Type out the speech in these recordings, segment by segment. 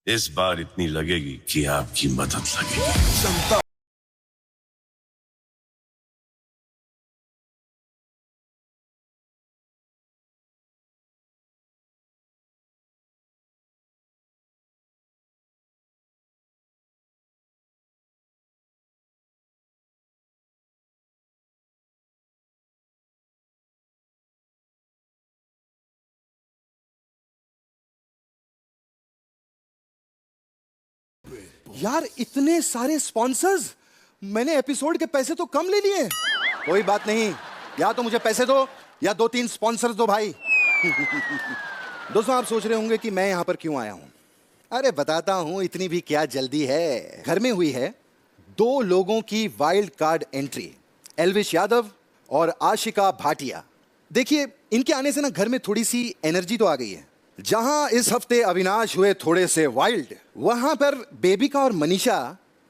इस बार इतनी लगेगी कि आपकी मदद लगेगी। यार इतने सारे स्पॉन्सर्स, मैंने एपिसोड के पैसे तो कम ले लिए। कोई बात नहीं, या तो मुझे पैसे दो या 2-3 स्पॉन्सर्स दो भाई। दोस्तों, आप सोच रहे होंगे कि मैं यहाँ पर क्यों आया हूँ। अरे बताता हूँ, इतनी भी क्या जल्दी है। घर में हुई है 2 लोगों की wild card entry, Elvish Yadav और आशिका भाटिया। देखिए, इनके आने से ना घर में थोड़ी सी एनर्जी तो आ गई है। जहां इस हफ्ते अविनाश हुए थोड़े से वाइल्ड, वहां पर बेबिका और मनीषा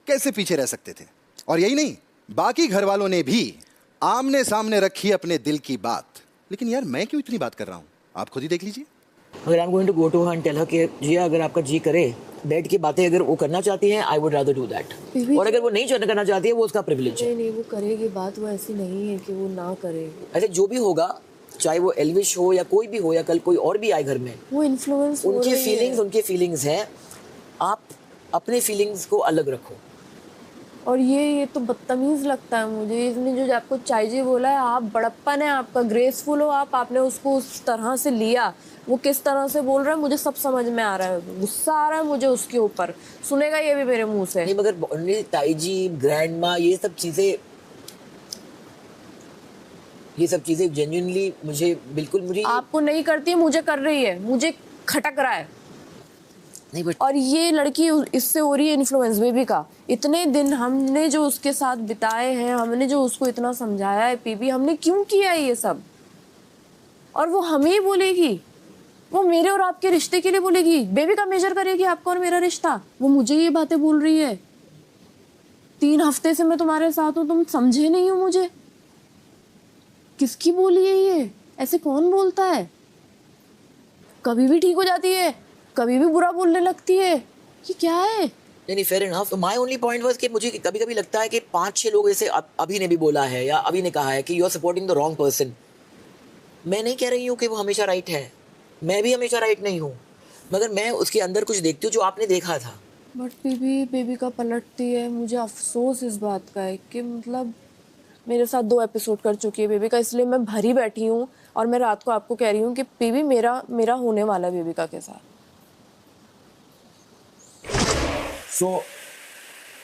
कैसे पीछे रह सकते थे। और यही नहीं, बाकी घर वालों ने भी आमने सामने रखी अपने दिल की बात। लेकिन यार, मैं क्यों इतनी बात कर रहा हूं, आप खुद ही देख लीजिए। अगर I am going to go to her and tell her कि जिया, अगर आपका जी करे बैठ की बातें अगर वो करना चाहती है, I would rather do that. और अगर वो नहीं करना चाहती है, वो उसका प्रिविलेज है। नहीं, वो करेगी बात, वो ऐसी नहीं है कि वो ना करे। ऐसे जो भी होगा, चाहे वो एल्विश हो या कोई भी हो या कल कोई और भी आए घर में, वो इन्फ्लुएंस उनकी फीलिंग्स हैं। आप अपने फीलिंग्स को अलग रखो। और ये तो बदतमीज लगता है मुझे। इसने जो आपको चाहिए बोला है, आप बड़प्पन है आपका, ग्रेसफुल हो आप, आपने उसको उस तरह से लिया। वो किस तरह से बोल रहा है मुझे सब समझ में आ रहा है, गुस्सा आ रहा है मुझे उसके ऊपर। सुनेगा ये भी मेरे मुंह से। नहीं, मगर ताई जी, ग्रैंड माँ, ये सब चीजें जेन्युइनली मुझे आपको नहीं करती है, मुझे कर रही है, मुझे खटक रहा है। नहीं, बट और ये लड़की इससे हो रही है इन्फ्लुएंस बेबी का। इतने दिन हमने जो उसके साथ बिताए हैं, हमने जो उसको इतना समझाया है, पीबी हमने क्यों किया है ये सब। और वो हमें ही बोलेगी, वो मेरे और आपके रिश्ते के लिए बोलेगी, बेबी का मेजर करेगी आपका और मेरा रिश्ता। वो मुझे ये बातें बोल रही है। 3 हफ्ते से मैं तुम्हारे साथ हूँ, तुम समझे नहीं हो मुझे। किसकी बोली है ये? ऐसे कौन बोलता है? कभी भी ठीक हो जाती है, कभी भी बुरा बोलने लगती है। ये क्या है? नहीं, fair enough. My only point was कि मुझे कभी-कभी लगता है कि 5-6 लोग ऐसे अभी ने भी बोला है या अभी ने कहा है कि you are supporting the wrong person. मैं नहीं कह रही हूँ कि वो हमेशा राइट है, मैं भी हमेशा राइट नहीं हूँ, मगर मैं उसके अंदर कुछ देखती हूँ जो आपने देखा था। बट बेबी का पलटती है। मुझे अफसोस इस बात का है कि मतलब मेरे साथ 2 एपिसोड कर चुकी है बेबी का, इसलिए मैं भरी बैठी हूँ। और मैं रात को आपको कह रही हूँ कि बेबी मेरा होने वाला है बेबी का के साथ। So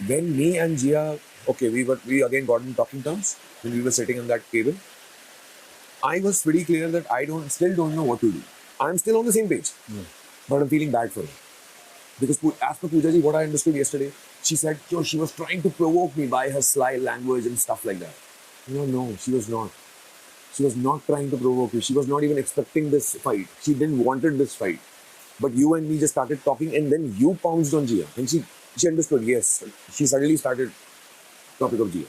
when me and Jia, okay, we again got in talking terms when we were sitting on that table. I was pretty clear that I still don't know what to do. I'm still on the same page, but I'm feeling bad for her because as per Pooja ji, what I understood yesterday, she said she was trying to provoke me by her sly language and stuff like that. No, she was not. She was not trying to provoke you. She was not even expecting this fight. She didn't wanted this fight. But you and me just started talking, and then you pounced on Jia, and she understood. Yes, she suddenly started topic of Jia.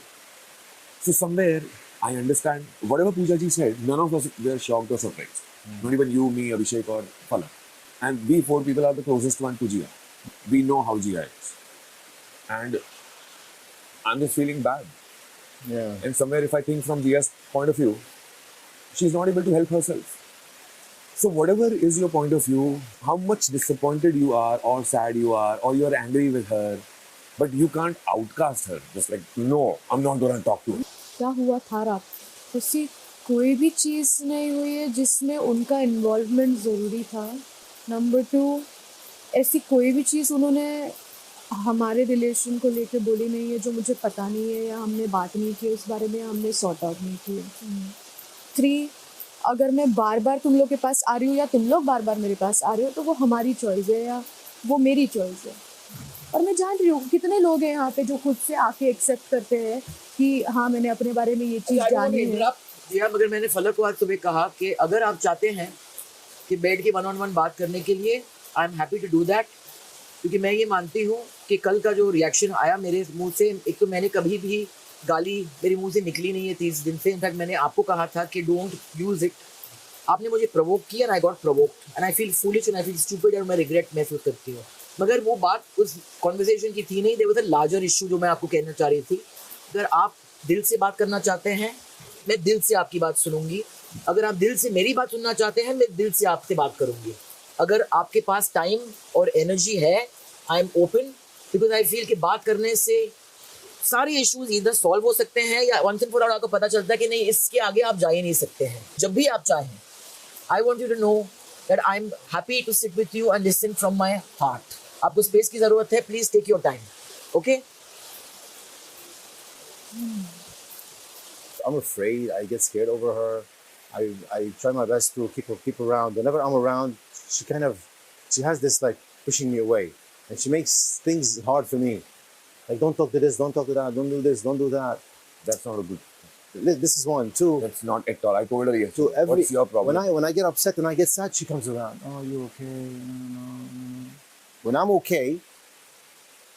So somewhere I understand whatever Pooja ji said. None of us were shocked or surprised. Not even you, me, Abhishek, or Falak. And we 4 people are the closest one to Jia. We know how Jia is, and I'm just feeling bad. Yeah. And somewhere, if I think from Jia's point of view, she's not able to help herself. So whatever is your point of view, how much disappointed you are or sad you are or you're angry with her, but you can't outcast her. Just like, no, I'm not going to talk to her. क्या हुआ था रात? उससे कोई भी चीज़ नहीं हुई है जिसमें उनका इन्वॉल्वमेंट ज़रूरी था। नंबर 2, ऐसी कोई भी चीज़ उन्होंने हमारे रिलेशन को लेके बोली नहीं है जो मुझे पता नहीं है, या हमने बात नहीं की उस बारे में, हमने सॉर्ट आउट नहीं की है। 3, अगर मैं बार बार तुम लोग के पास आ रही हूँ या तुम लोग बार बार मेरे पास आ रहे हो, तो वो हमारी चॉइस है या वो मेरी चॉइस है। और मैं जान रही हूँ कितने लोग हैं यहाँ पे जो खुद से आके एक्सेप्ट करते हैं कि हाँ, मैंने अपने बारे में ये चीज़ जानी है। मगर मैंने फलक को आज सुबह कहा कि अगर आप चाहते हैं कि बैठ के 1-on-1 बात करने के लिए, I am happy to do that, क्योंकि मैं ये मानती हूँ कि कल का जो रिएक्शन आया मेरे मुंह से, एक तो मैंने कभी भी गाली मेरे मुंह से निकली नहीं है 30 दिन से। इनफैक्ट मैंने आपको कहा था कि डोंट यूज इट। आपने मुझे प्रोवोक किया, I got provoked and I feel foolish and I feel stupid, और मैं रिग्रेट महसूस करती हूँ। मगर वो बात उस कॉन्वर्सेशन की थी नहीं, there was a larger issue जो मैं आपको कहना चाह रही थी। अगर आप दिल से बात करना चाहते हैं, मैं दिल से आपकी बात सुनूंगी। अगर आप दिल से मेरी बात सुनना चाहते हैं, मैं दिल से आपसे बात करूंगी। अगर आपके पास टाइम और एनर्जी है, I am open, because I feel कि बात करने से सारे इश्यूज इधर सॉल्व हो सकते हैं, या वंस एंड फॉर ऑल आपको पता चलता है कि नहीं, इसके आगे आप जा ही नहीं सकते हैं। जब भी आप चाहें, I want you to know that I am happy to sit with you and listen from my heart. आपको स्पेस की जरूरत है, please take your time, okay? I'm afraid. I get scared over her. I try my best to keep around. Whenever I'm around, she has this like pushing me away, and she makes things hard for me. Like, don't talk to this, don't talk to that, don't do this, don't do that. That's not a good. This is one. Two. That's not at all. I told her yes. To every, what's your problem? When I get upset, when I get sad, she comes around. Oh, you okay? No. When I'm okay,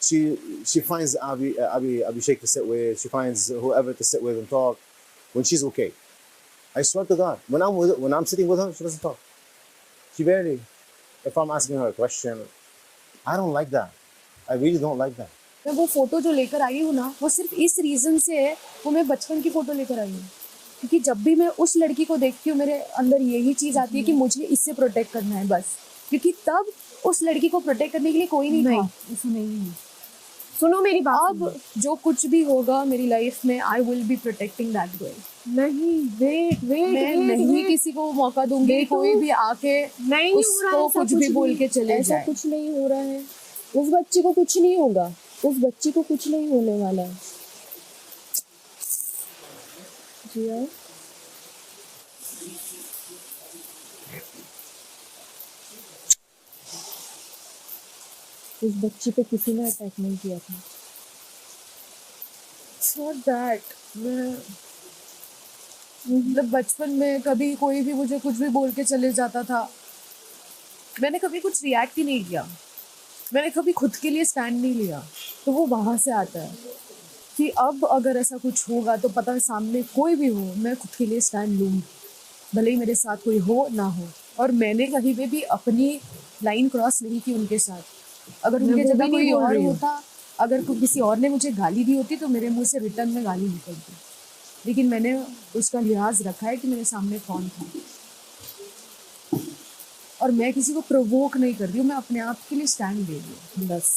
she finds Abhishek to sit with. She finds whoever to sit with and talk. When she's okay, I swear to God, when I'm sitting with her, she doesn't talk. She barely. If I'm asking her a question, I don't like that. I really don't like that. मैं वो photo जो लेकर आई हूँ ना, वो सिर्फ इस reason से है, वो मैं बचपन की फोटो लेकर आई हूँ। क्योंकि जब भी मैं उस लड़की को देखती हूँ, मेरे अंदर यही चीज आती है कि मुझे इससे प्रोटेक्ट करना है बस। क्योंकि तब उस लड़की को प्रोटेक्ट करने के लिए कोई नहीं था। ऐसा नहीं है। सुनो मेरी बात। अब जो कुछ भी होगा मेरी लाइफ में, आई will B protecting that girl. नहीं, वेट मैं नहीं किसी को मौका दूंगी कोई भी आके नहीं उसको कुछ भी बोल के चले ऐसा जाए। कुछ नहीं हो रहा है। उस बच्ची को कुछ नहीं होगा, उस बच्ची को कुछ नहीं होने वाला है। जिया, उस बच्ची पे किसी ने अटैक नहीं किया था। It's not that. मतलब बचपन में कभी कोई भी मुझे कुछ भी बोल के चले जाता था, मैंने कभी कुछ रिएक्ट ही नहीं किया, मैंने कभी खुद के लिए स्टैंड नहीं लिया। तो वो वहाँ से आता है कि अब अगर ऐसा कुछ होगा तो पता है सामने कोई भी हो, मैं खुद के लिए स्टैंड लूँगी, भले ही मेरे साथ कोई हो ना हो। और मैंने कहीं पे भी अपनी लाइन क्रॉस नहीं की उनके साथ। अगर उनके जगह कोई और होता, अगर किसी और ने मुझे गाली दी होती तो मेरे मुंह से रिटर्न में गाली निकलती, लेकिन मैंने उसका लिहाज रखा है कि मेरे सामने कौन था। और मैं किसी को प्रोवोक नहीं कर रही हूँ, मैं अपने आप के लिए स्टैंड ले रही हूँ बस।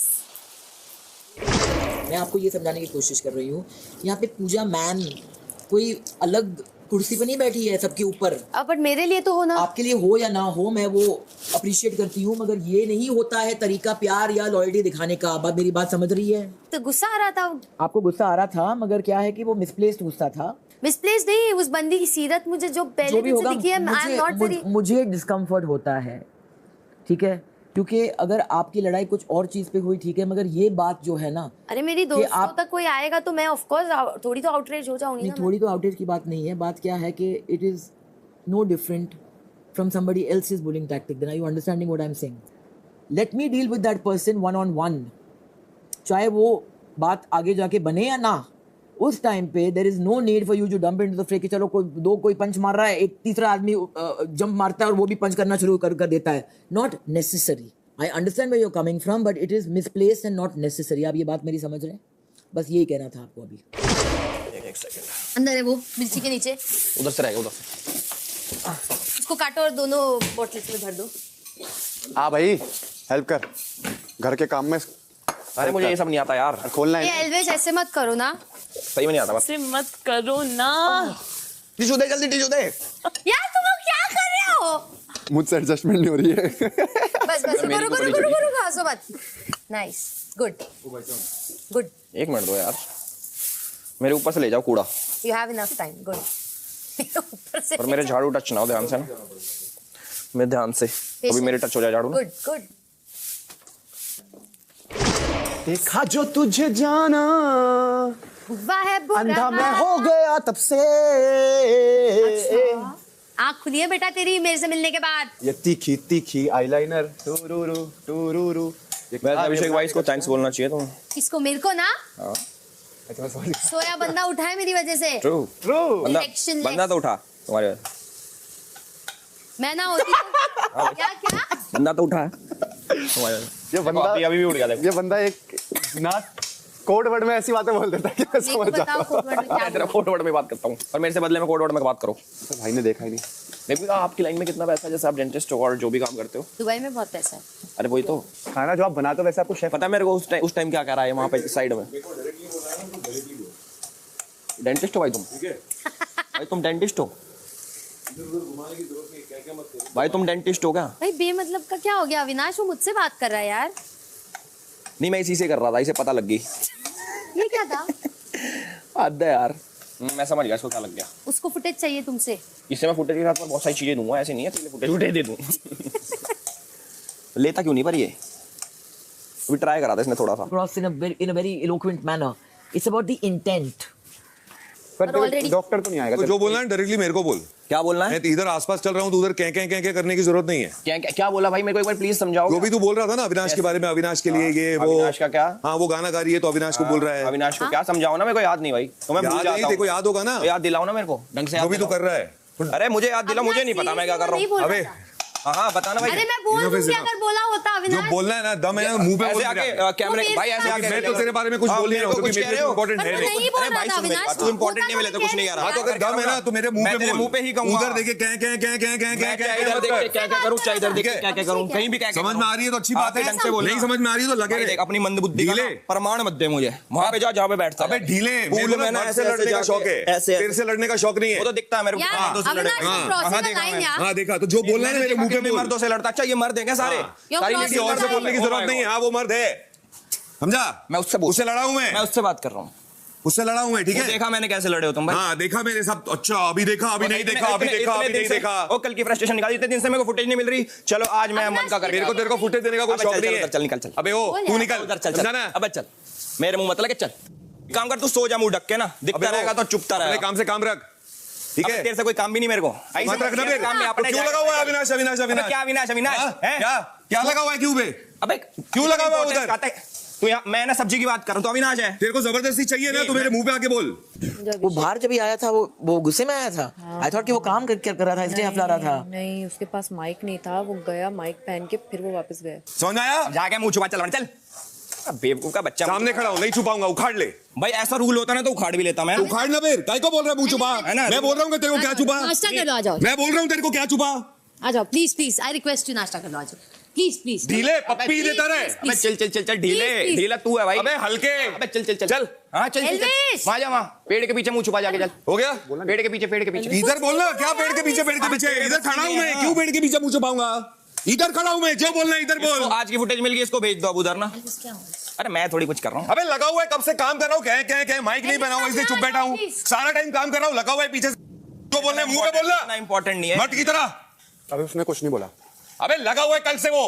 मैं आपको ये समझाने की कोशिश कर रही हूँ, यहाँ पे पूजा मैन कोई अलग कुर्सी पे नहीं बैठी है सबके ऊपर। बट मेरे लिए तो हो ना। आपके लिए हो या ना हो, मैं वो अप्रिशिएट करती हूँ, मगर ये नहीं होता है तरीका प्यार या लॉयल्टी दिखाने का। बात मेरी बात समझ रही है? तो गुस्सा आ रहा था। आपको गुस्सा आ रहा था, मगर क्या है कि वो मिसप्लेस्ड गुस्सा था। मिसप्लेस नहीं, उस बंदी की सीरत मुझे जो पहले दिन से दिखी है, आई एम नॉट वेरी, मुझे डिस्कम्फर्ट होता है, ठीक है, क्योंकि अगर आपकी लड़ाई कुछ और चीज पे हुई, ठीक है, मगर ये बात जो है ना, अरे मेरी दोस्तों तक कोई आएगा तो मैं ऑफ कोर्स थोड़ी तो आउटरेज हो जाऊंगी ना। थोड़ी तो आउटरेज की बात नहीं है। बात क्या है कि it is no different from somebody else's bullying tactic. Then are you understanding what I am saying? Let me deal with that person one on one, चाहे वो बात आगे जाके बने या ना। उस टाइम पे there is no need for you to dump into the fray कि चलो कोई पंच मार रहा है, एक तीसरा आदमी जंप मारता है और वो भी पंच करना शुरू कर देता है। Not necessary. I understand where you are coming from, but it is misplaced and not necessary. आप ये बात मेरी समझ रहे हैं? बस यही कहना था आपको अभी। एक सेकंड, अंदर है वो मिर्ची के नीचे, उधर से रहेगा, उधर से। उसको काटो और दोनों बोतल्स में भर दो। हाँ भाई, हेल्प कर घर के काम में। अरे मुझे ये सब नहीं आता यार, खोलना है। ये एल्वेज ऐसे मत करो ना, सही में नहीं आता। बस ऐसे मत करो ना। टिश्यू दे, जल्दी टिश्यू दे। यार तुम लोग क्या कर रहे हो? मुझसे एडजस्टमेंट नहीं हो रही है। बस रुको हंसो मत। Nice, good good. एक मिनट दो यार, मेरे ऊपर से ले जाओ कूड़ा। You have enough time, good. ऊपर से और मेरे झाड़ू टच ना हो, ध्यान से ना, मैं ध्यान से, अभी मेरे टच हो जाए झाड़ू ना। Good good. देखा जो तुझे जाना, हुआ है बुरा, अंधा मैं हो गया तब से। अच्छा, आँख खुली है बेटा तेरी मेरे से मिलने के बाद। ये तीखी तीखी आईलाइनर, टूरूरू टूरूरू। वैसे अभिषेक भाई को थैंक्स बोलना चाहिए तुम। किसको? मेरे को ना। हाँ। सोया बंदा उठा है मेरी वजह से। True true. Election बंदा तो उठा तुम्हारे वजह। मैं ना होती तो क्या क्या? बंदा तो उठा है तुम्हारे वजह। ये बंदा अभी भी उड़ गया। ये बंदा एक ना कोड वर्ड में ऐसी बातें बोल देता है कि मैं समझ जाता हूं। तेरा कोड वर्ड में बात करता हूँ और मेरे से बदले में कोड वर्ड में बात करो। भाई ने देखा ही नहीं। बेबी आपकी लाइन में कितना पैसा है, जैसे आप डेंटिस्ट हो और जो भी काम करते हो? दुबई में बहुत पैसा है। अरे वही तो खाना जो आप बनाते हो वैसे आपको शेफ पता है मेरे को उस टाइम क्या कह रहा है वहाँ पे साइड में। डेंटिस्ट हो भाई तुम? भाई तुम डेंटिस्ट हो? भाई तुम डेंटिस्ट हो क्या? भाई बेमतलब का क्या हो गया अविनाश? वो मुझसे बात कर रहा है यार। नहीं मैं इसी से कर रहा था, इसे पता लग गई। ये क्या था? हद है यार। मैं समझ गया इसको क्या लग गया। उसको फुटेज चाहिए तुमसे? इससे मैं फुटेज के साथ में बहुत सारी चीजें दूंगा, ऐसे नहीं है तुझे फुटेज दे दूं। लेता क्यों नहीं पर ये अभी ट्राई करा था इसने थोड़ा सा। Cross in a very eloquent manner. It's about the intent. पर डॉक्टर तो नहीं आएगा। तो जो बोलना है डायरेक्टली मेरे को बोल। क्या बोलना है? मैं इधर आसपास चल रहा हूँ तो उधर क्या करने की जरूरत नहीं है। क्या बोला भाई? मेरे को एक बार प्लीज समझाओ। जो भी तू बोल रहा था ना अविनाश के बारे में, अविनाश के लिए ये वो अविनाश का क्या? हाँ वो गाना गा रही है तो अविनाश को बोल रहा है। अविनाश को क्या समझाओ ना, मेरे को याद नहीं भाई। तो मैं भूल जाता हूं। तेरे को याद होगा ना? याद दिलाओ ना मेरे को ढंग से। जो भी तू कर रहा है। अरे मुझे याद दिलाओ, मुझे नहीं पता मैं क्या कर रहा हूँ। अबे हाँ बताना भाई। अरे मैं बोल दूंगी अगर बोला होता जो अविनाश। बोलना है ना दम है ना मुंह पे बोल। ऐसे आके कैमरे भाई ऐसे आके मैं तो तेरे बारे में कुछ बोल नहीं रहा हूँ क्योंकि मेरे लिए इंपॉर्टेंट है नहीं। नहीं बोल रहा था अविनाश। तू इंपॉर्टेंट नहीं मिले तो कुछ नहीं कह रहा। तो अगर दम है ना तो मेरे मुंह पे मुंह पे ही कहूंगा। उधर देखे क्या इधर देख के क्या करूं, चाहे इधर देख के क्या करूं, कहीं भी क्या समझ में आ रही है तो अच्छी बात है। ढंग से बोल। नहीं समझ में आ रही है तो लगे रहे। अपनी मंदबुद्धि का प्रमाण मत दे मुझे। वहां पे जा जहां पे बैठता। अबे ढीले पूल में ना ऐसे लड़ने का शौक है। तेरे से लड़ने का शौक नहीं है। वो तो दिखता है मेरे को। हाँ देखा तो जो बोलना है मेरे मुंह पे बोल। मर्दों से लड़ता। अच्छा ये मर्द है क्या सारे? सारी किसी और से बोलने की जरूरत नहीं है। हाँ वो मर्द है, समझा? मैं उससे लड़ा हूं मैं उससे बात कर रहा हूँ। उससे लड़ा हूं मैं, ठीक है? देखा मैंने कैसे लड़े हो तुम भाई? हाँ देखा मेरे साथ। अच्छा अभी देखा, अभी नहीं देखा, अभी देखा, अभी नहीं देखा। ओ कल की फ्रस्ट्रेशन निकाली। इतने दिन से मेरे को फुटेज नहीं मिल रही। चलो आज मैं मन का कर। मेरे को तेरे को फुटेज देने का कोई शौक नहीं है। चल निकल चल। अबे ओ तू निकल उधर चल चल। अबे चल मेरे मुंह मत लगे। चल काम कर, तू सो जा मुंह ढक के ना। दिखता रहेगा तो चुपता रहेगा। काम से काम रख, ठीक है? तेरे से कोई काम भी नहीं मेरे को। मत रखना फिर। क्यों लगा हुआ है अविनाश? अविनाश अविनाश क्या अविनाश? अविनाश क्या लगा हुआ है क्यों पे? अबे क्यों लगा हुआ है उधर? तू यहाँ मैं ना सब्जी की बात कर रहा हूँ तो अविनाश है। तेरे को जबरदस्ती चाहिए ना तो मेरे मुंह पे आके बोल। वो बाहर जब आया था वो गुस्से में आया था। आई थॉट कि वो काम कर रहा था इसलिए हफला रहा था। नहीं उसके पास माइक नहीं था, वो गया माइक पहन के फिर वो वापस गया। समझ आया? जाके मुंह छुपा चल चल। बेवकूफ का बच्चा सामने खड़ा हूं, नहीं छुपाऊंगा, उखाड़ ले। भाई ऐसा रूल होता ना तो उखाड़ भी लेता मैं। उखाड़ ना फिर, काय को बोल रहा है मुंह छुपा? है ना? मैं बोल रहा हूँ तेरे को क्या छुपा? नाश्ता कर लो, आ जाओ। मैं बोल रहा हूँ तेरे को क्या छुपा? आ जाओ please please, I request you, नाश्ता कर लो, आ जाओ प्लीज प्लीज। ढीले पप्पी देता रहे। अबे चल चल चल चल ढीले ढीला तू है भाई। अबे हल्के। अबे चल चल चल चल। हाँ चल चल वहाँ जा, वहाँ पेड़ के पीछे मुंह छुपा जाके चल। हो गया? पेड़ के पीछे, पेड़ के पीछे। इधर बोलना। क्या पेड़ के पीछे? पेड़ के पीछे इधर खड़ा हूँ मैं, क्यों पेड़ के पीछे मुंह छुपाऊंगा? इधर खड़ा हूँ मैं, जो बोलना है इधर बोल। आज की फुटेज मिल गई, इसको भेज दो अब उधर ना। अरे मैं थोड़ी कुछ कर रहा हूँ। अबे लगा हुआ है, कब से काम कर रहा हूँ। क्या माइक नहीं बना हुआ इसलिए चुप बैठा हूँ। सारा टाइम काम कर रहा हूँ, लगा हुआ है पीछे। जो बोलना है मुंह पे बोलना। इंपॉर्टेंट नहीं है मर्द की तरह। अबे उसने कुछ नहीं बोला। अबे लगा हुआ है कल से वो।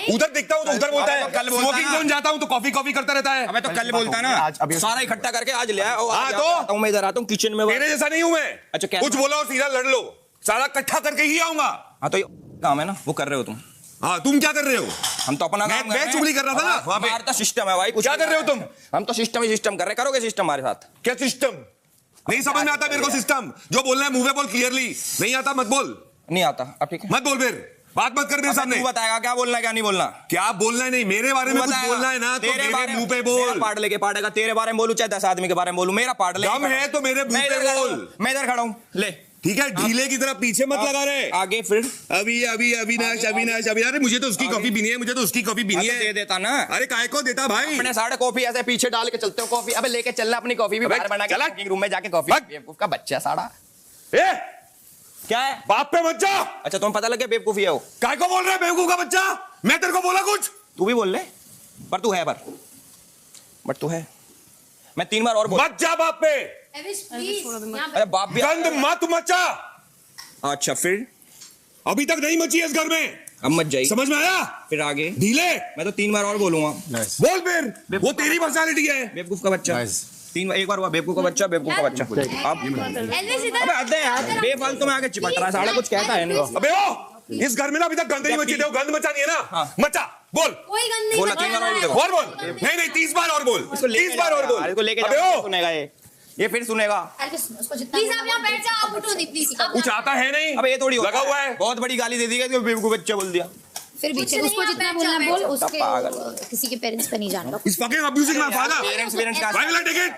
उधर दिखता हूँ तो उधर बोलता है। कल स्मोकिंग जोन जाता हूँ तो कॉफी करता रहता है। अबे तो कल बोलता ना। सारा इकट्ठा करके आज ले आया। हाँ तो मैं इधर आता हूँ किचन में। तेरे जैसा नहीं हूँ मैं। अच्छा कुछ बोला और सीधा लड़ लो। सारा इकट्ठा करके ही आऊंगा। हाँ तो काम है ना, वो कर रहे हो तुम। हाँ तुम क्या कर रहे हो? हम तो अपना काम मैं चुगली कर रहा था ना वहाँ पे। हमारा सिस्टम है भाई। क्या कर रहे हो तुम? हम तो सिस्टम ही सिस्टम कर रहे। करोगे सिस्टम हमारे साथ? क्या सिस्टम? नहीं समझ में आता मेरे को सिस्टम। जो बोलना है मुंह पे बोल क्लियरली। नहीं आता मत बोल। नहीं आता अब ठीक है। मत बोल फिर, बात मत कर मेरे सामने। तू बताएगा क्या बोलना है क्या नहीं बोलना। क्या बोलना है? नहीं मेरे बारे में कुछ बोलना है ना तो मेरे मुंह पे बोल। पार्ट लेके पाड़ेगा। तेरे बारे में बोलू चाहे 10 आदमी के बारे में बोलू, मेरा पार्ट ले। दम है तो मेरे मुंह पे बोल। मैं इधर खड़ा हूँ ले। ठीक है, ढीले की तरह पीछे मत लगा रहे। आगे फिर अविनाश। अरे मुझे तो उसकी कॉफी पीनी है, मुझे तो उसकी कॉफी पीनी है। दे देता ना। अरे काय को देता भाई? अपने साढ़े कॉफी ऐसे पीछे डाल के चलते हो कॉफी। अबे लेके चलना अपनी कॉफी भी बाहर बना के रूम में जाके कॉफी। बेवकूफ का बच्चा साड़ा। क्या है? बाप पे मत जा। अच्छा तुम्हें पता लग गया बेवकूफी है वो? काय को बोल रहा है बेवकूफ का बच्चा? मैं तेरे को बोला कुछ? तू भी बोल ले पर तू है बट तू है। मैं 3 बार और बोल। मत जा बाप पे। अरे बाप भी गंद मत मचा। अच्छा फिर? अभी तक नहीं मची है इस घर में, अब मत जाइए। समझ में आया? फिर आगे ढीले। मैं तो 3 बार और बोलूंगा। बोल फिर। वो तेरी पर्सनालिटी है। बेवकूफ का बच्चा। 3 बार, एक बार हुआ बेवकूफ का बच्चा। बेवकूफ का बच्चा अब अबे यार बेफालतू में आगे चिपट रहा है साला। कुछ कहता है नहीं। अबे ओ इस घर में ना अभी तक गंद नहीं मची थी। गंद मचानी है ना? मचा। बोल। कोई गंद नहीं। बोला 3 बार और बोल। नहीं 30 बार और बोल। 30 बार और बोल। इसको लेके सुनेगा ये फिर सुनेगा। प्लीज आप यहाँ बैठ जाओ, आप उठो नहीं प्लीज। कुछ आता है नहीं। अब ये थोड़ी लगा हुआ है। बहुत बड़ी गाली दे दी गई, बेवकूफ बच्चा बोल दिया। फिर भी उसको जितना बोलना बोल, उसके किसी के पेरेंट्स पे नहीं जाना। He's fucking abusing my father. Parents Why will I take it?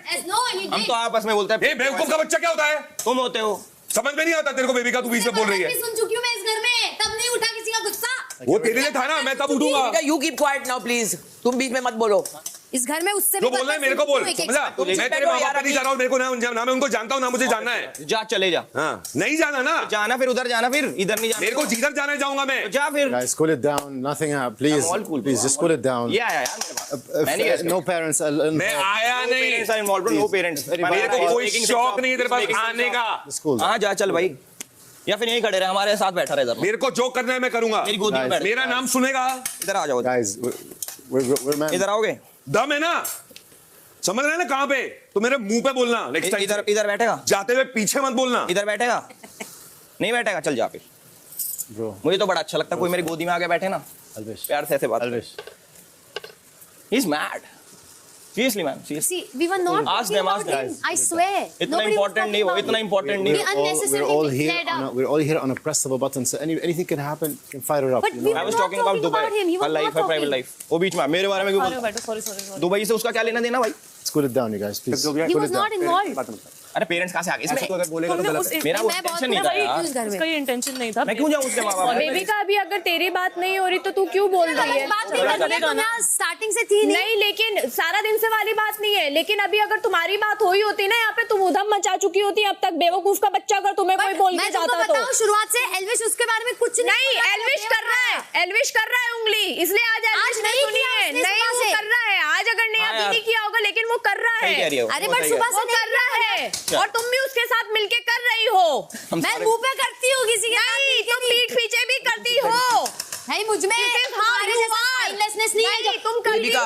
हम तो आपस में बोलते हैं। बेवकूफ का बच्चा क्या होता है? तुम होते हो। समझ में नहीं आता तेरे को बेबी का, तू बीच में बोल रही है। सुन चुकी हूँ मैं इस घर में, तब नहीं उठा किसी का गुस्सा। वो तेरे लिए था ना, मैं तब उठूंगा। You keep quiet now please, तुम बीच में मत बोलो। इस घर में उससे जो बोल रहा है मेरे को बोल, समझा? मैं तेरे माँ बाप पे नहीं जा रहा हूँ, मेरे को ना मैं उनको जानता हूँ ना मुझे जानना है। जा चले जा। हाँ, नहीं जाना ना, जाना फिर उधर जाना, फिर इधर नहीं जाना। मेरे को जिधर जाना है जाऊंगा मैं। जा फिर। Guys, cool it down. Nothing. Please, I'm all cool. please, just cool it down. Yeah. No parents. मैं आया नहीं। Parents are involved, no parents. मेरे को कोई शौक नहीं है तेरे पास आने का। हाँ जा चल भाई, या फिर यहीं खड़े रहे, हमारे साथ बैठा रहे इधर। मेरे को जो करना है मैं करूंगा। मेरी गोदी में बैठ। मेरा नाम सुनेगा। इधर आ जाओ। Guys, we're इधर आओगे? दम है ना, समझ रहे हैं ना कहाँ पे? तो मेरे मुंह पे बोलना नेक्स्ट टाइम। इधर बैठेगा? जाते हुए पीछे मत बोलना। इधर बैठेगा? नहीं बैठेगा, चल जा फिर। मुझे तो बड़ा अच्छा लगता है कोई मेरी गोदी में आके बैठे ना, प्यार से ऐसे बात। He's mad. Seriously man, seriously. See, we were not Ask them, ask them. I swear. इतना important नहीं हो, इतना important नहीं हो। we're all here on a press of a button, so anything can happen. You can fire it up. But we I were was not talking about Dubai. him. Her life, her private life. वो बीच में मेरे बारे में क्यों बोल? Dubai से उसका क्या लेना देना भाई? Let's cool it down, you guys, please. He was not involved. अरे पेरेंट्स कहाँ से आ गए इसमें? अगर बोलेगा तो गलत है। मेरा वो इंटेंशन नहीं था यार। उसका ये इंटेंशन नहीं था। मैं क्यों जाऊँ उसके माँ बाप? बेबी का अभी अगर तेरी बात नहीं हो रही तो तू क्यों बोल रही है? बात नहीं कर रही, तुम यहाँ स्टार्टिंग से थी नहीं, लेकिन सारा दिन से वाली बात नहीं है। लेकिन अभी अगर तुम्हारी बात हुई होती ना यहाँ पे, तुम उधम मचा चुकी होती अब तक। बेवकूफ का बच्चा अगर तुम्हें कोई बोल के जाता तो। शुरुआत से एल्विश उसके बारे में कुछ नहीं, एल्विश कर रहा है, एल्विश कर रहा है उंगली, इसलिए आज एल्विश नहीं सुनी है। नहीं, वो कर रहा है आज, अगर नहीं अभी नहीं किया होगा, लेकिन वो कर रहा है। अरे बट सुबह से कर रहा है, और तुम भी उसके साथ मिलके कर रही हो। मैं मुंह पे करती हूँ किसी के, नहीं तुम पीठ पीछे भी करती हो। नहीं मुझ में स्पाइनलेसनेस नहीं है, तुम करती हो।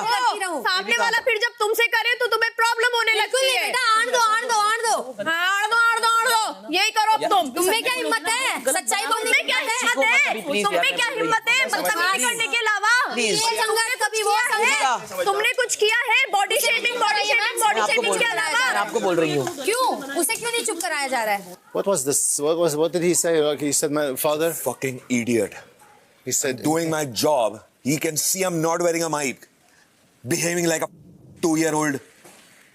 सामने वाला फिर जब तुमसे करे तो तुम्हें प्रॉब्लम होने लगती है। बेटा आड़ दो आड़ दो आड़ दो, हाँ आड़ दो आड़ दो आड़ दो, यही करो अब तुम। तुममें क्या हिम्मत है सच्चाई बोलने में? क्या हिम्मत है तुम्हें? क्या हिम्मत है बदतमीजी करने के अलावा? कभी वो तुमने कुछ किया है? बॉडी शेमिंग के अलावा आपको बोल रही हूँ। क्यों उसे क्यों नहीं चुप कराया जा रहा है? What was this? What did he say? Like, he said, my father. Fucking idiot. He said, Doing my job. He can see I'm not wearing a mic. Behaving like a 2-year-old.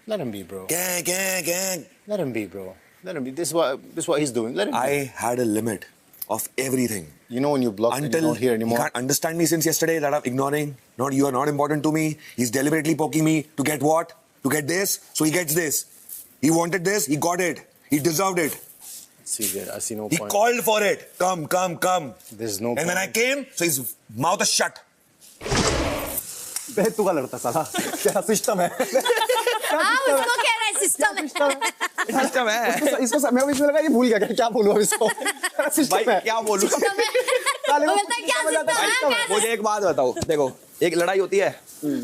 Let him be, bro. Gang. Let him be, bro. Let him be. This is what he's doing. Let him be. I had a limit of everything. You know when you block and you're not here anymore. He can't understand me since yesterday that I'm ignoring. You are not important to me. He's deliberately poking me to get what? To get this. So he gets this. He wanted this. He got it. He deserved it. See there, I see no He point. called for it. Come. There's no And point. when I came, so his mouth is shut. तू का लड़ता साला, क्या system है? हाँ उसको कह रहा है सिस्टम है। इसको मैं इसमें लगा ये भूल गया क्या बोलूं अब इसको। सिस्टम है क्या बोलूं? मुझे एक बात बताओ, देखो एक लड़ाई होती है,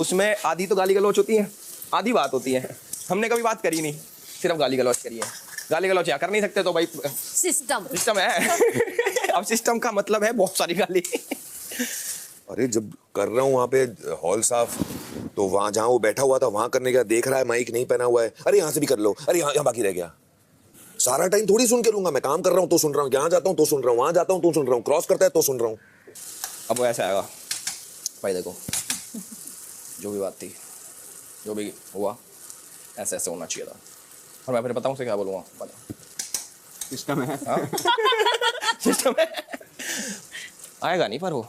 उसमें आधी तो गाली गलौच होती है, आधी बात होती है। हमने कभी बात करी नहीं, सिर्फ गाली गलौच करी है। गाली गलौच या कर नहीं सकते तो भाई सिस्टम है। अब सिस्टम का मतलब है बहुत सारी गाली। अरे जब कर रहा हूँ वहाँ पे हॉल साफ, तो वहाँ जहाँ वो बैठा हुआ था वहाँ करने का, देख रहा है माइक नहीं पहना हुआ है, अरे यहाँ से भी कर लो, अरे यहाँ बाकी रह गया। सारा टाइम थोड़ी सुन के लूंगा, मैं काम कर रहा हूँ तो सुन रहा हूँ, यहाँ जाता हूँ तो सुन रहा हूँ, वहाँ जाता हूँ तो सुन रहा हूँ, क्रॉस करता है तो सुन रहा हूँ। अब वो ऐसा आएगा भाई, देखो जो भी बात थी, जो भी हुआ ऐसे ऐसे होना चाहिए था, और मैं फिर बताऊँ से क्या बोलूँगा? सिस्टम है। सिस्टम है, आएगा नहीं पर वो।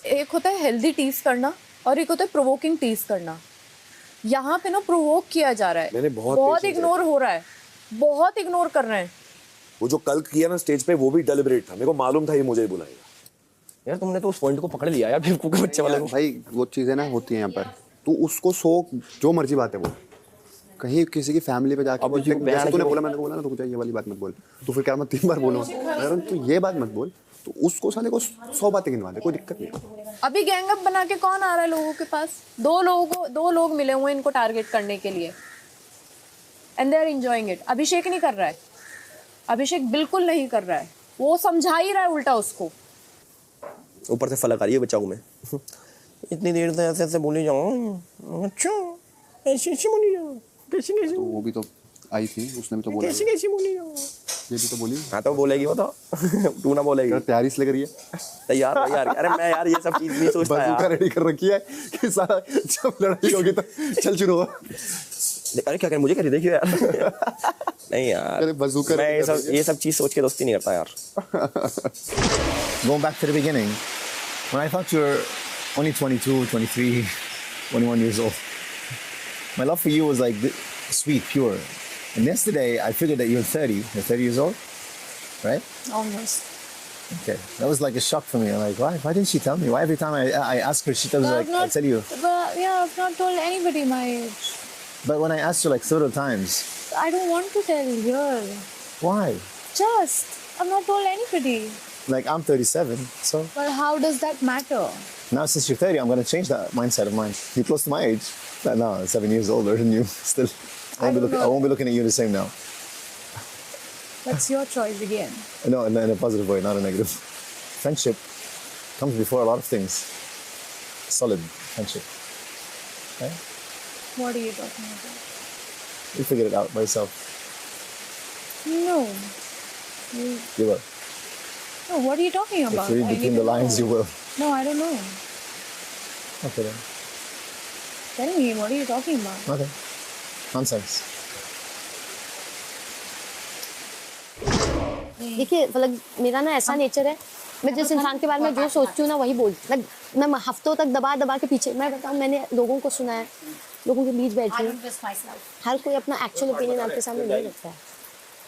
एक होता है हेल्दी टीज करना और एक होता है प्रोवोकिंग टीज करना। यहाँ पे ना प्रोवोक किया जा रहा है, मैंने बहुत इग्नोर हो रहा है, बहुत इग्नोर कर रहे हैं। वो जो कल किया ना स्टेज पे, वो भी डेलिबरेट था, मेरे को मालूम था ये मुझे ही बुलाएगा। यार तुमने तो उस पॉइंट को पकड़ लिया यार, बेवकूफ के बच्चे वाले को। भाई वो चीजें ना होती हैं यहाँ पर, तू उसको जो मर्जी बात है वो कहीं किसी की फैमिली पे जाके अब जैसे तूने बोला, मैंने बोला ना तो ये वाली बात मत बोल, तो फिर क्या मैं 3 बार बोलूँ तू ये बात मत बोल, तो उसको साले को 100 बातें गिनवा दे, कोई दिक्कत नहीं। अभी गैंग अप बना के कौन आ रहा है लोगों के पास? 2 लोग मिले हुए हैं इनको टारगेट करने के लिए, and they are enjoying it. Abhishek नहीं कर रहा है, अभिषेक बिल्कुल नहीं कर रहा है, वो समझा ही रहा है उल्टा उसको। ऊपर से फलक आ रही है बचाऊ में। इतनी देर से ऐसे ऐसे बोली जाऊँ, अच्छा ऐसे ऐसे बोली जाऊँ, कैसे कैसे तो वो भी तो आई थी, उसने भी तो बोला कैसे कैसे बोली जाऊँ। ये भी तो बोली। हाँ तो बोलेगी वो तो तू ना बोलेगी। यार तैयारी इसलिए करी है तैयार हो यार। अरे मैं यार ये सब चीज नहीं सोचता बंदूक यार। रेडी कर रखी है कि सारा जब लड़ाई होगी तो चल शुरू हो। अरे क्या कर मुझे करी देखियो यार। नहीं यार अरे बंदूक मैं ये सब चीज सोच के दोस्ती नहीं करता यार। Going back to the beginning, when I thought you were only 22, 23, 21 years old, my love for you was like sweet, pure. And yesterday, I figured that you're 30. You're 30 years old, right? Almost. Okay. That was like a shock for me. I'm like, why didn't she tell me? Why every time I ask her, she tells me, like, I'll tell you. But yeah, I've not told anybody my age. But when I asked you like several times, I don't want to tell here. why? Just, I've not told anybody. Like, I'm 37, so But how does that matter? now since you're 30, I'm going to change that mindset of mine. You're close to my age. No, 7 years older than you. Still, I won't be looking at you the same now. That's your choice again. No, in a positive way, not a negative. Friendship comes before a lot of things. Solid friendship. Right? What are you talking about? You figured it out by yourself. No. You will. No, what are you talking If about? you read I between need the to lines, know. you will. No, I don't know. Okay then. Tell me, what are you talking about? Okay. Nonsense. देखिए फलक, मेरा ना ऐसा nature है, मैं जिस इंसान के बारे में जो सोचती हूँ ना वही बोलती हूँ। मैं हफ्तों तक दबा के पीछे, मैं बताऊँ, मैंने लोगों को सुना है, लोगों के बीच बैठी हूँ, हर कोई अपना एक्चुअल ओपिनियन आपके सामने नहीं रखता है।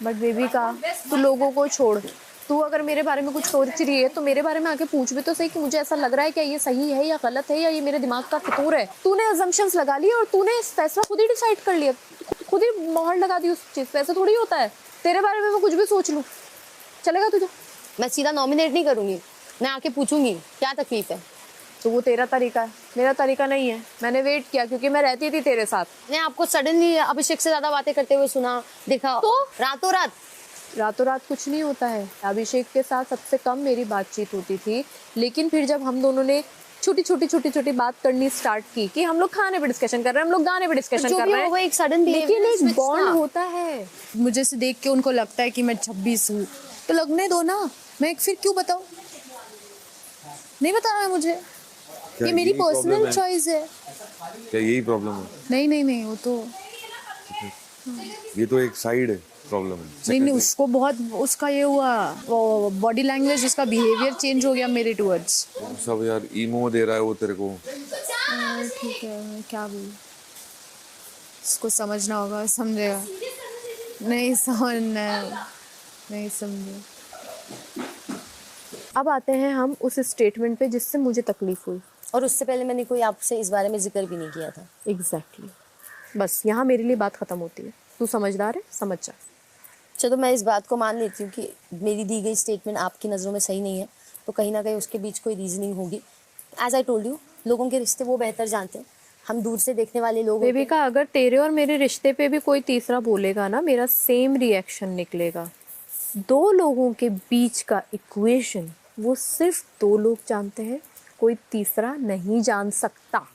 बट बेबी का तू लोगों को छोड़, तू अगर मेरे बारे में कुछ सोच रही है तो मेरे बारे में आके पूछ भी तो सही कि मुझे ऐसा लग रहा है कि ये सही है या गलत है या ये मेरे दिमाग का फितूर है। तूने अजम्पशंस लगा लिए और तूने इस फैसला खुद ही डिसाइड कर लिया, खुद ही मोहर लगा दी उस चीज पे। ऐसा थोड़ी होता है, तेरे बारे में मैं कुछ भी सोच लूँ चलेगा तुझे? मैं सीधा नॉमिनेट नहीं करूँगी, मैं आके पूछूंगी क्या तकलीफ है। तो वो तेरा तरीका है, मेरा तरीका नहीं है। मैंने वेट किया क्योंकि मैं रहती थी तेरे साथ। मैंने आपको सडनली अभिषेक से ज्यादा बातें करते हुए सुना, देखा, तो रातों रात कुछ नहीं होता है। अभिषेक के साथ सबसे कम मेरी बातचीत होती थी, लेकिन फिर जब हम दोनों ने छोटी बात करनी स्टार्ट की कि हम लोग खाने पे डिस्कशन कर रहे हैं, हम लोग गाने पे डिस्कशन कर रहे हैं, एक सडन लेकिन एक बॉन्ड होता है। मुझे से देख के उनको लगता है कि मैं 26 हूँ, तो लगने दो ना, मैं फिर क्यों बताऊँ? नहीं बताना है मुझे, ये मेरी पर्सनल चॉइस है। क्या यही प्रॉब्लम है? नहीं, वो तो ये तो एक साइड है प्रॉब्लम है। नहीं, उसको बहुत उसका ये हुआ, वो बॉडी लैंग्वेज, उसका बिहेवियर चेंज हो गया मेरे टुवर्ड्स। सब यार ईमो दे रहा है वो तेरे को। ठीक है, मैं क्या बोलूं, इसको समझना होगा, समझेगा नहीं, समझना नहीं समझे। अब आते हैं हम उस स्टेटमेंट पे जिससे मुझे तकलीफ हुई, और उससे पहले मैंने कोई आपसे इस बारे में जिक्र भी नहीं किया था। एग्जैक्टली बस यहाँ मेरे लिए बात खत्म होती है। तू समझदार है, समझ जा। चलो मैं इस बात को मान लेती हूँ कि मेरी दी गई स्टेटमेंट आपकी नज़रों में सही नहीं है, तो कहीं ना कहीं उसके बीच कोई रीजनिंग होगी। एज आई टोल्ड यू, लोगों के रिश्ते वो बेहतर जानते हैं, हम दूर से देखने वाले लोग। बेबी का अगर तेरे और मेरे रिश्ते पे भी कोई तीसरा बोलेगा ना, मेरा सेम रिएक्शन निकलेगा। दो लोगों के बीच का इक्वेशन वो सिर्फ दो लोग जानते हैं, कोई तीसरा नहीं जान सकता।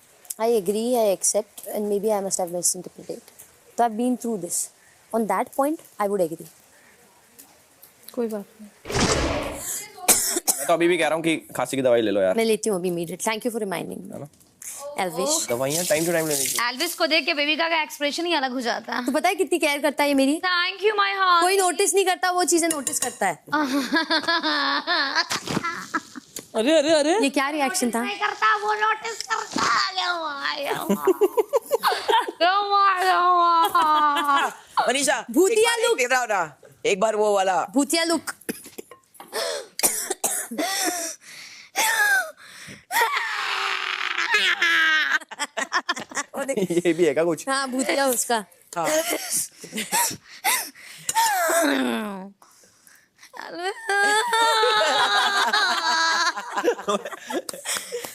I agree, I accept, and maybe I must have misinterpreted. So I've been through this. On that point, I would agree. कोई बात नहीं। मैं तो अभी भी कह रहा हूँ कि खांसी की दवाई ले लो यार। मैं लेती हूँ अभी immediate. Thank you for reminding me. Elvish, दवाइयाँ टाइम टू टाइम लेनी चाहिए। एल्विस को देख के बेबी का एक्सप्रेशन ही अलग हो जाता है। तो पता है कितनी केयर करता है ये मेरी? Thank you my heart. कोई नोटिस नहीं करता, वो चीजें नोटिस करता है। अरे ये क्या रिएक्शन था? नहीं करता, वो नोटिस करता। मनीषा, भूतिया लुक, देख रहा हो ना, एक बार वो वाला भूतिया लुक। ये भी है क्या कुछ? हाँ, भूतिया उसका। हाँ।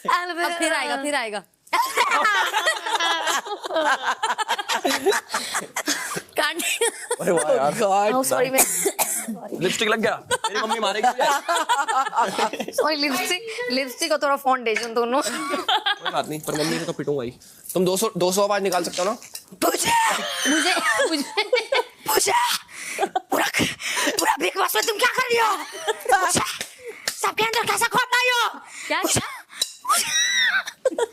अब फिर आएगा। अरे वाह यार, सॉरी, मैं लिपस्टिक लग गया, मेरी मम्मी मारेगी। सॉरी, लिपस्टिक और थोड़ा फाउंडेशन दोनों। कोई बात नहीं, पर मम्मी को तो पिटूंगा ही। तुम 200 आवाज निकाल सकते हो ना? पूरा बिग बॉस में तुम क्या कर रही हो? सबके अंदर कैसा खौफ लाई हो? क्या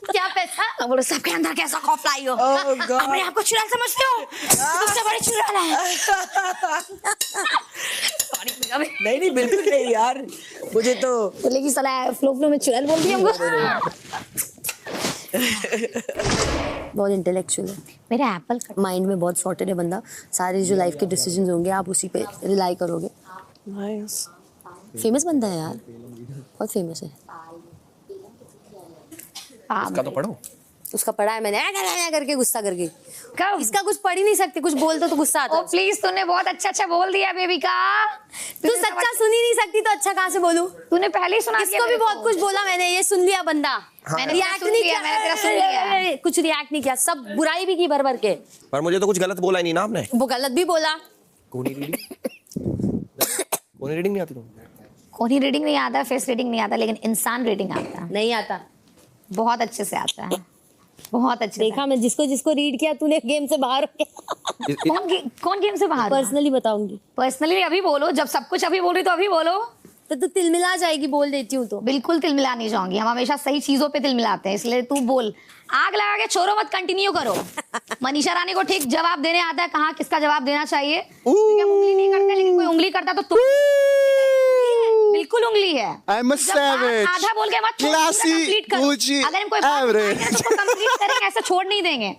क्या पैसा? बोलो सबके अंदर कैसा खौफ लाई हो? अपने आप को चुड़ैल समझते हो? तुमसे बड़ी चुड़ैल है। नहीं बिल्कुल नहीं यार, मुझे तो बोलेगी साला फ्लो में चुड़ैल बोल दिया हमको। बहुत इंटेलेक्चुअल है, मेरा एप्पल माइंड में बहुत सॉर्टेड है बंदा। सारे जो लाइफ के डिसीजंस होंगे आप उसी पे रिलाई करोगे। फेमस बंदा है यार, बहुत फेमस है। इसका तो पढ़ो। उसका पढ़ा है मैंने, ऐ करके गुस्सा करके। कब? इसका कुछ पढ़ ही नहीं सकते, कुछ बोल तो गुस्सा आता है। प्लीज तूने बहुत अच्छा बोल दिया बेबी का। तू सच्चा सुन ही नहीं सकती तो अच्छा कहाँ से बोलूं? तूने पहले ही सुना दिया। इसको भी बहुत कुछ बोला मैंने, ये सुन लिया बंदा। मैंने रिएक्ट नहीं किया, मैंने तेरा सुन लिया। कुछ रिएक्ट नहीं किया, सब बुराई भी की भर भर के। पर मुझे तो कुछ गलत बोला ही नहीं ना आपने। वो गलत भी बोला। कौन रीडिंग नहीं आती तुमको? कोई रीडिंग नहीं आता, फेस रीडिंग नहीं आता, लेकिन इंसान रीडिंग आता है। नहीं आता, बहुत अच्छे से आता है, बहुत अच्छे। देखा मैं जिसको रीड किया तूने गेम से बाहर हो गया। कौन गेम से बाहर? पर्सनली बताऊंगी। पर्सनली अभी बोलो, जब सब कुछ अभी बोल रही तो अभी बोलो। तो तू तिलमिला जाएगी, बोल देती हूँ तो। बिल्कुल तिलमिला नहीं जाऊंगी, हम हमेशा सही चीजों पे तिलमिलाते हैं, इसलिए तू बोल। आग लगा के छोड़ो मत, कंटिन्यू करो। मनीषा रानी को ठीक जवाब देने आता है, कहाँ किसका जवाब देना चाहिए। क्योंकि हम उंगली नहीं करते, लेकिन कोई उंगली करता तो तुम बिल्कुल उंगली है। I'm a savage. आधा बोल के मत Classy, Gucci, अगर हम कोई average. कंप्लीट करेंगे, ऐसे छोड़ नहीं देंगे।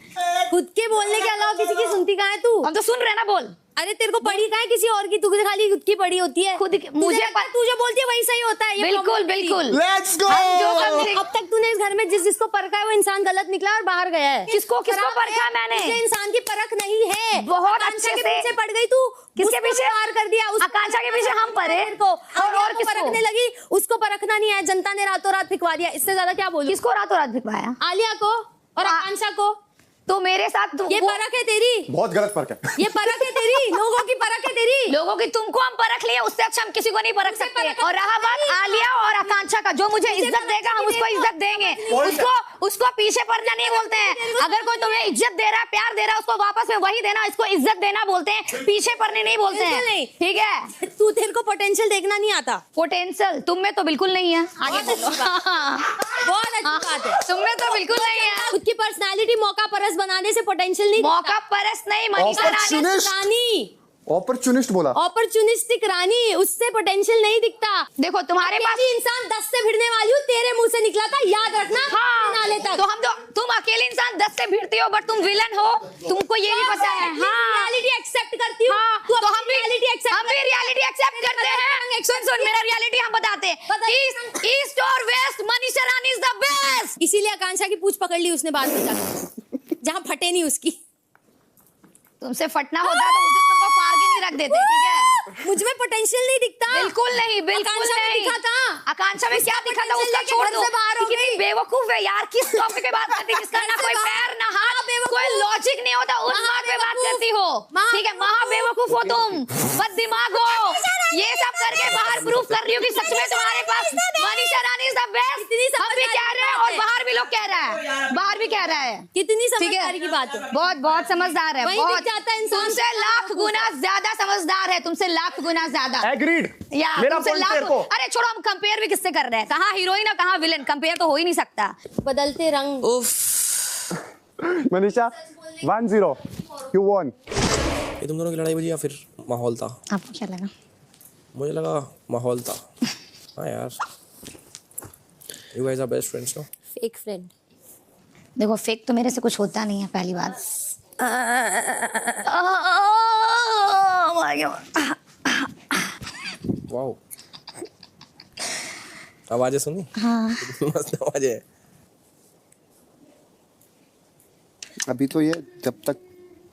खुद के बोलने के अलावा किसी की सुनती कहाँ है तू? हम तो सुन रहे ना, बोल। अरे तेरे को पढ़ी कहाँ है किसी और की? तू खाली खुद की पढ़ी होती है। खुद मुझे तू जो बोलती है वही सही होता है। बिल्कुल बिल्कुल। Let's go. अब तक तूने इस घर में जिसको परखा है वो इंसान गलत निकला और बाहर गया है। किसको परखा मैंने? तुझे इंसान की परख नहीं है। बहुत अच्छे के से पीछे पड़ गई तू। किसके पीछे? पार कर दिया। आकांक्षा के पीछे हम पड़े को और किसको परखने लगी? उसको परखना नहीं है, जनता ने रातों रात फिकवा दिया। इससे ज्यादा क्या बोलूं? किसको रातों रात फिकवाया? आलिया को और आकांक्षा को। तो मेरे साथ ये परख है तेरी, बहुत गलत फर्क है। ये परख है तेरी, लोगों की परख है तेरी। लोगों की तुमको हम परख लिए, उससे अच्छा हम किसी को नहीं परख सकते। और रहा बात आलिया और आकांक्षा का, जो मुझे इज्जत देगा हम उसको इज्जत देंगे। उसको पीछे पड़ना नहीं बोलते हैं। अगर कोई तुम्हें इज्जत दे रहा है, प्यार दे रहा है, उसको वापस में वही देना। इसको इज्जत देना बोलते हैं, पीछे पड़ने नहीं बोलते हैं। ठीक है, तू तेरे को पोटेंशियल देखना नहीं आता। पोटेंशियल तुम में तो बिल्कुल नहीं है। आगे बोलो। बहुत अच्छी बात है, तुम में तो बिल्कुल नहीं है। खुद की पर्सनालिटी मौका परस बनाने से पोटेंशियल नहीं। मौका परस नहीं, मनीषा रानी ऑपर्चुनिस्ट बोला। ऑपर्चुनिस्टिक रानी, उससे पोटेंशियल नहीं दिखता। देखो तुम्हारे पास इंसान 10 से भिड़ने वाली हूँ, तेरे मुंह से निकला था, याद रखना। नाले तक तो तुम अकेले इंसान 10 से भिड़ती हो, बट तुम विलन हो, तुमको ये नहीं पता है। रियलिटी एक्सेप्ट करती हूँ। तो हम भी रियलिटी एक्सेप्ट करते हैं। सुन मेरा रियलिटी हम बताते हैं। ईस्ट और west, Manisha Rani is the best. इसीलिए आकांक्षा की पूछ पकड़ ली उसने बाद में, जहाँ फटे नहीं उसकी। तुमसे फटना होता तो उस दिन तुमको फाड़ के नहीं रख देते। ठीक है, मुझ में पोटेंशियल नहीं दिखता। बिल्कुल नहीं, बिल्कुल नहीं दिखा था। आकांक्षा में क्या दिखा था उसका छोड़ दो। कितनी बेवकूफ है यार, किस टॉपिक पे बात करती है जिसका ना कोई पैर ना हाथ, कोई लॉजिक नहीं होता, उस बात पे बात करती हो। ठीक है, महा बेवकूफ हो तुम, बद दिमाग हो। ये सब करके बाहर प्रूफ कर रही हो कि सच में तुम्हारे पास Manisha Rani is the best. हम भी कह रहे हैं और बाहर भी लोग कह रहा है, बाहर भी कह रहा है। कितनी समझदारी की बात है। बहुत बहुत समझदार है, बहुत। तुमसे लाख गुना ज्यादा समझदार है, तुमसे लाख गुना ज्यादा। एग्रीड। मेरा तेरे को। अरे छोड़ो, हम कंपेयर भी किससे कर रहे हैं? कहाँ हीरोइन और कहाँ विलेन, कंपेयर तो हो ही नहीं सकता। बदलते रंग। Manisha 1-0 you won। ये तुम दोनों की लड़ाई बजी या फिर माहौल था? आपको क्या लगा? मुझे लगा माहौल था। हाँ यार, you guys are best friends, no? Fake friend. देखो, फेक तो मेरे से कुछ होता नहीं है, पहली बात। वाओ, आवाजें सुनी? हाँ। मस्त आवाजें है। अभी तो ये जब तक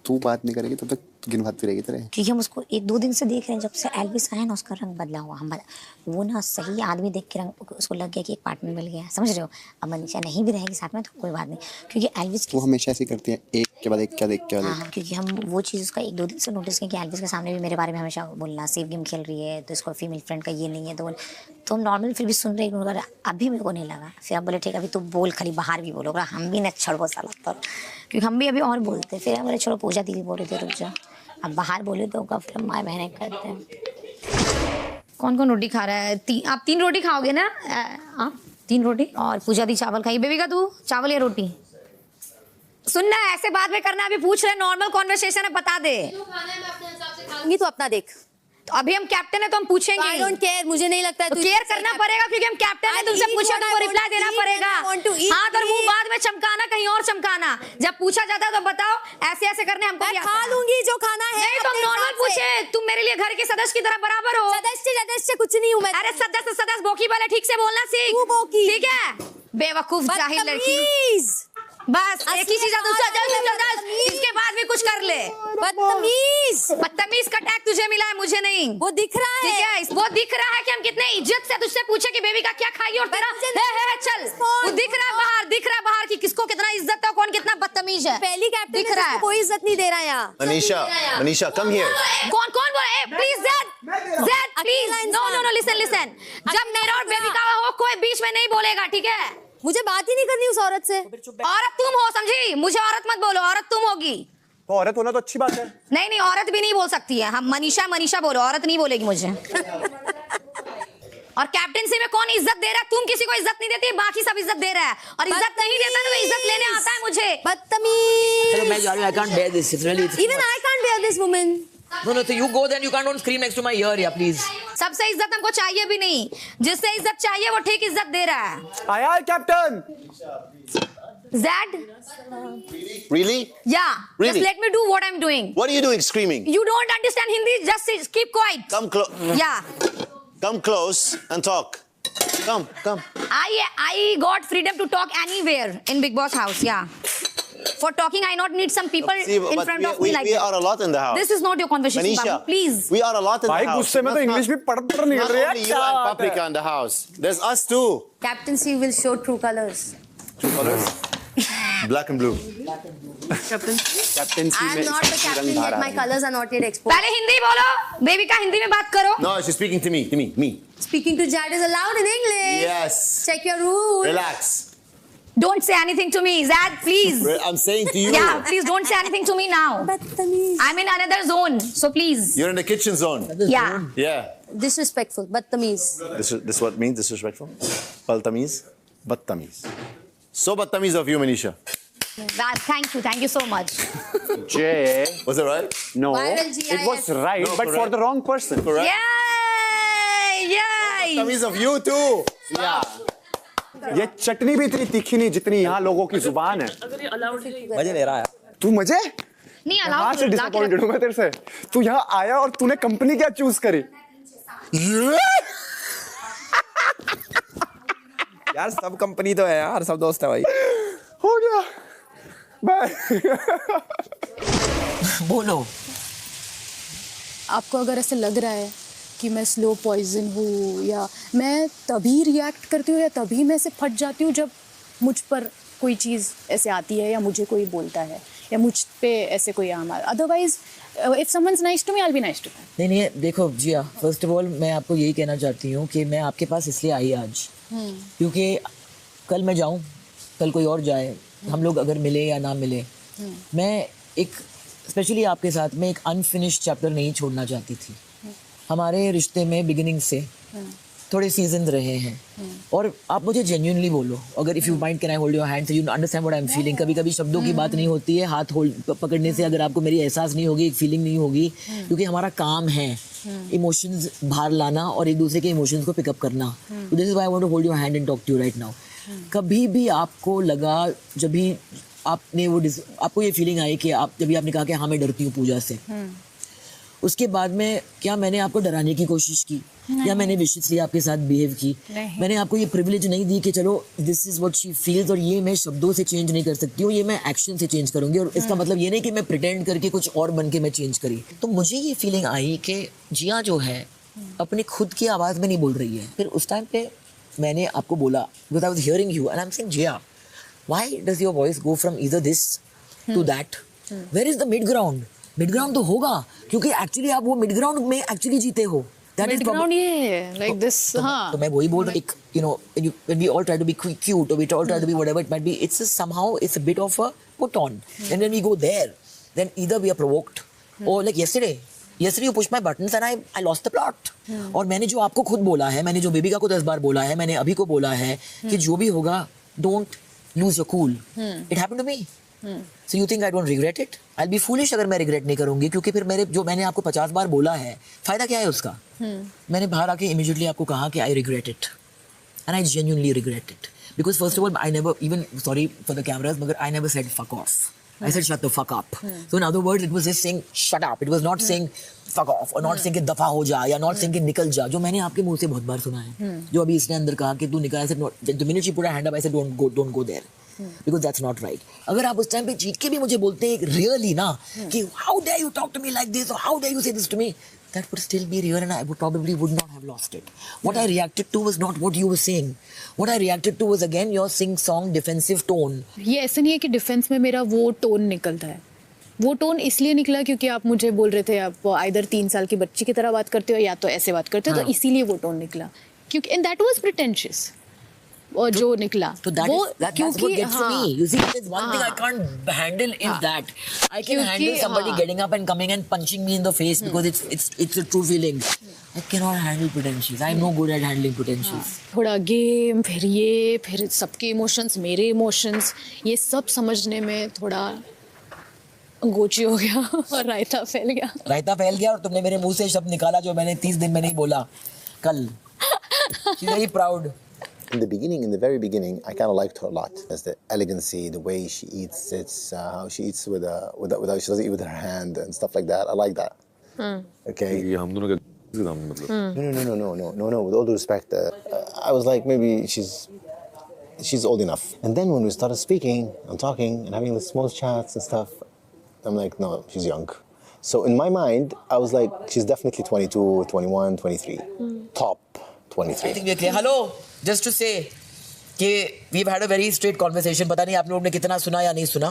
तू बात नहीं करेगी तब तक गिनवाती रहेगी तेरे। क्योंकि हम उसको 1-2 दिन से देख रहे हैं, जब से एल्विस आया ना उसका रंग बदला हुआ। वो ना सही आदमी देख के रंग उसको लग गया कि एक पार्टनर मिल गया, समझ रहे हो? अब मनीषा नहीं भी रहेगी साथ में तो कोई बात नहीं, क्योंकि एल्विस वो हमेशा ऐसी करती है, एक के बाद एक क्या देख के। हाँ, क्योंकि हम वो चीज़ उसका 1-2 दिन से नोटिस किया कि एल्विस के सामने भी मेरे बारे में हमेशा बोलना, सेफ गेम खेल रही है तो इसको फीमेल फ्रेंड का ये नहीं है। तो हम नॉर्मल फिर भी सुन रहे हैं, अभी मेरे को नहीं लगा। फिर अब बोले ठीक, अभी तो बोल, खाली बाहर भी बोलो, हम भी न छोड़ो साला, क्योंकि हम भी अभी और बोलते। फिर बोले छोड़ो, पूजा दीदी बोल रहे थे रुक जा, अब बाहर बोले तो का फिर माँ बहने करते हैं। कौन कौन रोटी खा रहा है? आप 3 रोटी खाओगे ना? आप 3 रोटी और पूजा दी चावल खाई। बेबी का तू चावल या रोटी? सुनना ऐसे बाद में करना, अभी पूछ रहे नॉर्मल कॉन्वर्सेशन है, बता दे। तो अपना देख, तो अभी हम कैप्टन है तो हम पूछेंगे। I don't care, मुझे नहीं लगता है तो केयर करना पड़ेगा क्योंकि हम कैप्टन है, तुमसे पूछा तो रिप्लाई देना पड़ेगा। हाँ तो मुंह बाद में चमकाना, कहीं और चमकाना। जब पूछा जाता है तो बताओ ऐसे ऐसे करने हमको मैं खा लूंगी जो खाना है। नहीं तुम नॉर्मल पूछे, तुम मेरे लिए घर के सदस्य की तरह बराबर हो। सदस्य कुछ नहीं हूँ मैं। अरे सदस्य बोकी वाले ठीक से बोलना सीख। तू बोकी। ठीक है बेवकूफ जाहिल लड़की। बस एक ही चीज इसके बाद भी कुछ कर ले। बदतमीज का टैग तुझे मिला है, मुझे नहीं। वो दिख रहा है। ठीक है वो दिख रहा है कि हम कितने इज्जत से तुझसे पूछे कि बेबी का क्या खाई और तेरा है चल। वो दिख रहा है बाहर कि किसको कितना इज्जत है, कौन कितना बदतमीज है। पहली कैप्टन दिख रहा है, कोई इज्जत नहीं दे रहा है यहाँ। Manisha, come here. कौन बोले? Please Zaid please. No listen. जब मेरा और बेबी का हो कोई बीच में नहीं बोलेगा, ठीक है? मुझे बात ही नहीं करनी उस औरत से। औरत तुम हो, समझी? मुझे औरत मत बोलो, औरत तुम होगी। तो औरत होना तो अच्छी बात है। नहीं औरत भी नहीं बोल सकती है। हम मनीषा बोलो, औरत नहीं बोलेगी मुझे। और कैप्टनसी में कौन इज्जत दे रहा है? तुम किसी को इज्जत नहीं देती, बाकी सब इज्जत दे रहा है। और इज्जत नहीं देता तो इज्जत लेने आता है मुझे। बदतमीज। चलो मैं जा रही हूँ, I can't bear this. It's really. Even I can't bear this woman. No, so you go then. You can't don't scream next to my ear, yeah, please. सबसे इज्जत हमको चाहिए भी नहीं, जिससे इज्जत चाहिए वो ठीक इज्जत दे रहा है। आया captain. Zed? Really? Yeah. Really? Just let me do what I'm doing. What are you doing screaming? You don't understand Hindi, just keep quiet. Come close. Yeah. Come close and talk. Come. I got freedom to talk anywhere in Big Boss house, yeah. For talking, I not need some people in front of me like we that. are a lot in the house. This is not your conversation, Manisha, Babu. Please. We are a lot in the भाई house. गुस्से में तो English भी पढ़ निकल रही है। Not only you and Paprika in the house. There's us too. Captaincy will show true colors. True colors. Black and blue. Captaincy I'm not the captain yet. My colors are not yet exposed. पहले हिंदी बोलो, baby का हिंदी में बात करो। No, she's speaking to me. Me. Speaking to Jad is allowed in English. Yes. Check your rules. Relax. Don't say anything to me, Zad, please. I'm saying to you. Yeah, please don't say anything to me now. Badtameez. I'm in another zone, so please. You're in the kitchen zone. Yeah. Yeah. Disrespectful. Badtameez. This what means disrespectful? Baltamiz. Battamiz. So battamiz of you, Manisha. Zad, thank you so much. Jay. Was it right? No. Viral GIF. It was right, No, but for correct. the wrong person. Correct. Yay! Battamiz of you too. Yeah. ये चटनी भी इतनी तीखी नहीं जितनी यहाँ लोगों की जुबान है। मजे ले रहा है। तू मजे? नहीं यहाँ अलाउ से डिसअपॉइंटेड हूँ मैं तेरे से। तू यहाँ आया और तूने कंपनी क्या चूज करी? यार सब कंपनी तो है यार, सब दोस्त है भाई। हो गया। बाय। बोलो। आपको अगर ऐसे लग रहा है कि मैं स्लो पॉइजन हूँ या मैं तभी रिएक्ट करती हूँ या तभी मैं ऐसे फट जाती हूँ जब मुझ पर कोई चीज़ ऐसे आती है या मुझे कोई बोलता है या मुझ पे ऐसे कोई otherwise if someone's nice to me I will be nice to them. नहीं देखो जिया, फर्स्ट ऑफ ऑल मैं आपको यही कहना चाहती हूँ कि मैं आपके पास इसलिए आई आज क्योंकि कल मैं जाऊँ, कल कोई और जाए, हम लोग अगर मिले या ना मिले, मैं एक स्पेशली आपके साथ में एक अनफिनिश्ड चैप्टर नहीं छोड़ना चाहती थी। हमारे रिश्ते में बिगिनिंग से थोड़े सीजन रहे हैं और आप मुझे जेन्युइनली बोलो, अगर if you mind can I hold your hand, you understand what I am feeling. कभी कभी शब्दों की बात नहीं होती है, हाथ पकड़ने से अगर आपको मेरी एहसास नहीं होगी, एक फीलिंग नहीं होगी, क्योंकि हमारा काम है इमोशंस बाहर लाना और एक दूसरे के इमोशंस को पिकअप करना। This is why I want to hold your hand and talk to you right now. कभी भी आपको लगा, जब भी आपने वो आपको ये फीलिंग आई कि आप जब भी आपने कहा कि हाँ मैं डरती हूँ पूजा से, उसके बाद में क्या मैंने आपको डराने की कोशिश की या मैंने विशिष्टली आपके साथ बिहेव की? मैंने आपको ये प्रिविलेज नहीं दी कि चलो this is what she feels और ये मैं शब्दों से चेंज नहीं कर सकती हूँ, ये मैं एक्शन से चेंज करूंगी। और इसका मतलब ये नहीं कि मैं प्रिटेंड करके कुछ और बन के मैं चेंज करी। तो मुझे ये फीलिंग आई कि जिया जो है अपनी खुद की आवाज़ में नहीं बोल रही है। फिर उस टाइम पे मैंने आपको बोला, because I was hearing you and I am saying Jiya, why does your voice go from either this to that? Where is the mid ground? Mid ground तो होगा, क्योंकि एक्चुअली आप वो मिड ग्राउंड में एक्चुअली जीते हो। मिड ग्राउंड ये like this. हाँ, तो मैं वही बोल रहा हूँ, एक you know when we all try to be cute or we all try to be whatever it might be, it's somehow it's a bit of a put on, and when we go there then either we are provoked or like yesterday you pushed my buttons and I lost the plot. और मैंने जो आपको खुद बोला है, मैंने जो बेबिका को 10 बार बोला है, मैंने अभी को बोला है कि जो भी होगा don't lose your cool. It happened to me. So you think I don't regret it? I'll be foolish अगर मैं regret नहीं करूंगी, क्योंकि फिर मैंने आपको 50 बार बोला है, फायदा क्या है उसका? मैंने बाहर आके immediately आपको कहा कि I regret it. And I genuinely regret it. Because first of all, I never, even, sorry for the cameras, but I never said fuck off. I said shut the fuck up. So in other words, it was just saying shut up. It was not saying fuck off or not saying कि दफा हो जा या not saying कि निकल जा, जो मैंने आपके मुंह से बहुत बार सुना है. जो अभी इसने अंदर कहा कि तू निकल, I said not. The minute she put her hand up, I said don't go there. Because that's not right. अगर आप उस टाइम पे चीख के भी मुझे बोलते हैं really ना कि how dare you talk to me like this or how dare you say this to me, that would still be real and I would not have lost it. What I reacted to was not what you were saying. What I reacted to was again your sing-song defensive tone. ये ऐसा नहीं है कि defence में मेरा वो tone निकलता है. वो टोन इसलिए निकला क्योंकि आप मुझे बोल रहे थे आप आइदर 3 साल की बच्ची की तरह बात करते हो या तो ऐसे बात करते हो, तो इसीलिए वो टोन निकला. क्योंकि एंड दैट वाज प्रिटेंशियस. और जो निकला तो that's what gets to me. You see, there's one thing I can't handle is that I can handle somebody getting up and coming and punching me in the face because it's a true feeling. I cannot handle pretentious. I'm no good at handling pretentious. थोड़ा game, फिर सबके emotions, मेरे emotions, ये सब समझने में थोड़ा गोची हो गया और रायता फैल गया और तुमने मेरे मुंह से शब्द निकाला जो मैंने 30 दिन में नहीं बोला कल. She's very proud. In the very beginning, I kind of liked her a lot. There's the elegancy, the way she eats. It's how she eats with she doesn't eat with her hand and stuff like that. I like that. Okay. ये हम दोनों का मतलब. No. With all due respect, I was like, maybe she's old enough. And then when we started speaking and talking and having the small chats and stuff, I'm like, no, she's young. So in my mind, I was like, she's definitely 22, 21, 23. Top 23. I think we're clear. Hello. Just to say कि we've had a very straight conversation. पता नहीं आप लोगों ने कितना सुना या नहीं सुना,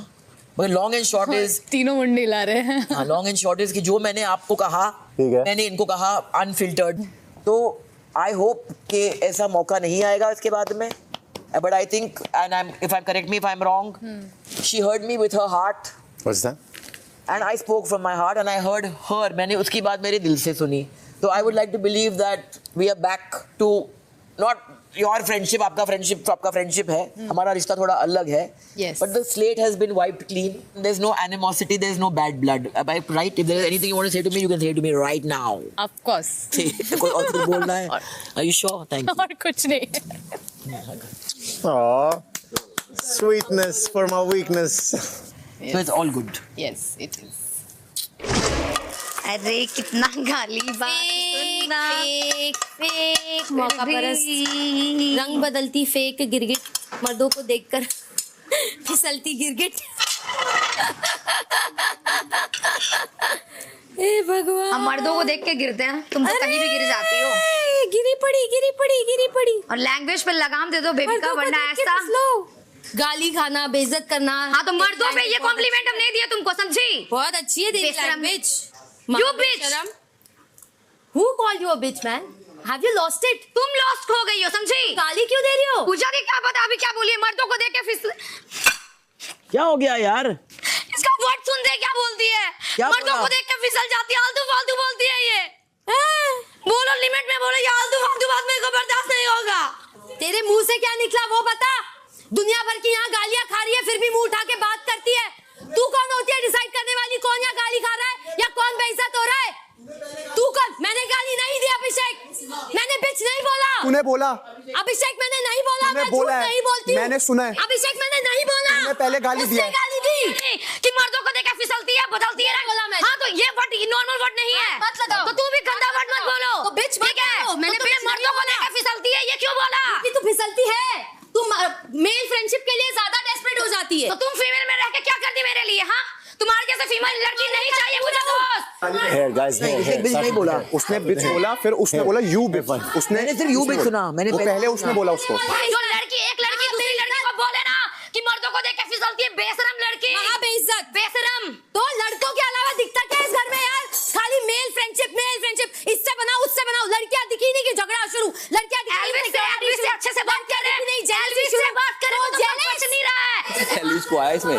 मगर long and short is तीनों मुंडी ला रहे हैं. हाँ, long and short is कि जो मैंने आपको कहा मैंने इनको कहा unfiltered. तो I hope कि ऐसा मौका नहीं आएगा इसके बाद में. But I think, and correct me if I'm wrong, she heard me with her heart. What's that? And I spoke from my heart and I heard her. मैंने उसकी बात मेरे दिल से सुनी. So I would like to believe that we are back to not your friendship, आपका friendship है, हमारा रिश्ता थोड़ा अलग है. Yes. But the slate has been wiped clean. There's no animosity, there's no bad blood. Right? If there is anything you want to say to me, you can say it to me right now. Of course. कोई और कुछ बोलना है? Are you sure? Thank you. और कुछ नहीं. Aww. Sweetness for my weakness. So it's all good. Yes, it is. अरे कितना गाली बात सुनना. फेक मौका परस्त, रंग बदलती फेक गिरगिट, मर्दों को देखकर फिसलती गिरगिट. ए भगवान, हम मर्दों को देख के गिरते हैं, तुम तो कहीं भी गिर जाती हो. गिरी पड़ी. और लैंग्वेज पे लगाम दे दो बेबी का, वरना ऐसा गाली खाना, बेइज्जत करना. हाँ, तो मर्दों पे ये कॉम्प्लीमेंट हम नहीं दिए तुमको, समझी? बहुत अच्छी है तेरी language. You bitch. Who called you a bitch, man? Have you lost it? तुम लॉस्ट हो गई हो, समझी? गाली क्यों दे रही हो? पूजा की क्या पता अभी क्या बोली, मर्दों को देख के फिसल. क्या हो गया यार? इसका वर्ड सुन दे क्या बोलती है. मर्दों को देख के फिसल जाती है, आलतू फालतू बोलती है ये. बोलो लिमिट में बोलो, ये आलतू फालतू बात मेरे को बर्दाश्त नहीं होगा. तेरे मुंह से क्या निकला वो बता. दुनिया भर की यहाँ गालियाँ खा रही है, फिर भी मुंह उठा के बात करती है. तू कौन होती है डिसाइड करने वाली, कौन यहाँ गाली खा रहा है या कौन बेइज्जत हो रहा है? तू कौन? मैंने गाली नहीं दी अभिषेक, मैंने बिच नहीं बोला. तूने बोला. अभिषेक मैंने नहीं बोला, मैं बोला झूठ नहीं बोलती. मैंने सुना है. अभिषेक मैंने नहीं बोला. तूने पहले गाली दी. गाली दी कि मर्दों को देख के फिसलती है, बदलती है. हाँ, तो ये वर्ड नॉर्मल वर्ड नहीं है. मत लगाओ. तो तू भी गंदा वर्ड मत बोलो. तो बिच ठीक है. मैंने मर्दों को देख के फिसलती है, ये क्यों बोला? तू फिसलती है. तू मेल फ्रेंडशिप के लिए ज्यादा डेस्परेट हो जाती है. तो तुम फीमेल में रह के क्या करती मेरे लिए? हाँ, तुम्हारे जैसे फीमेल लड़की नहीं चाहिए मुझे दोस्त. Here, guys, here. बिच नहीं बोला. उसने बिच बोला, फिर उसने बोला यू बिच. मैंने सिर्फ यू बिच सुना. मैंने पहले उसने बोला उसको. जो लड़की एक लड़की दूसरी लड़की को बोले ना कि मर्दों को देख के फिसलती है, बेशरम लड़की. हाँ, बेइज्जत, बेशरम. तो लड़कों के अलावा दिखता क्या है इस घर में यार? खाली मेल फ्रेंडशिप. इससे बनाओ, उससे बनाओ. लड़कियां दिखी नहीं कि झगड़ा शुरू. लड़कियां एल्विस से अच्छे से बात कर रहे हैं. एल्विस से बात कर रहे हो, तो बच नहीं रहा है. एल्विस को आया इसमें.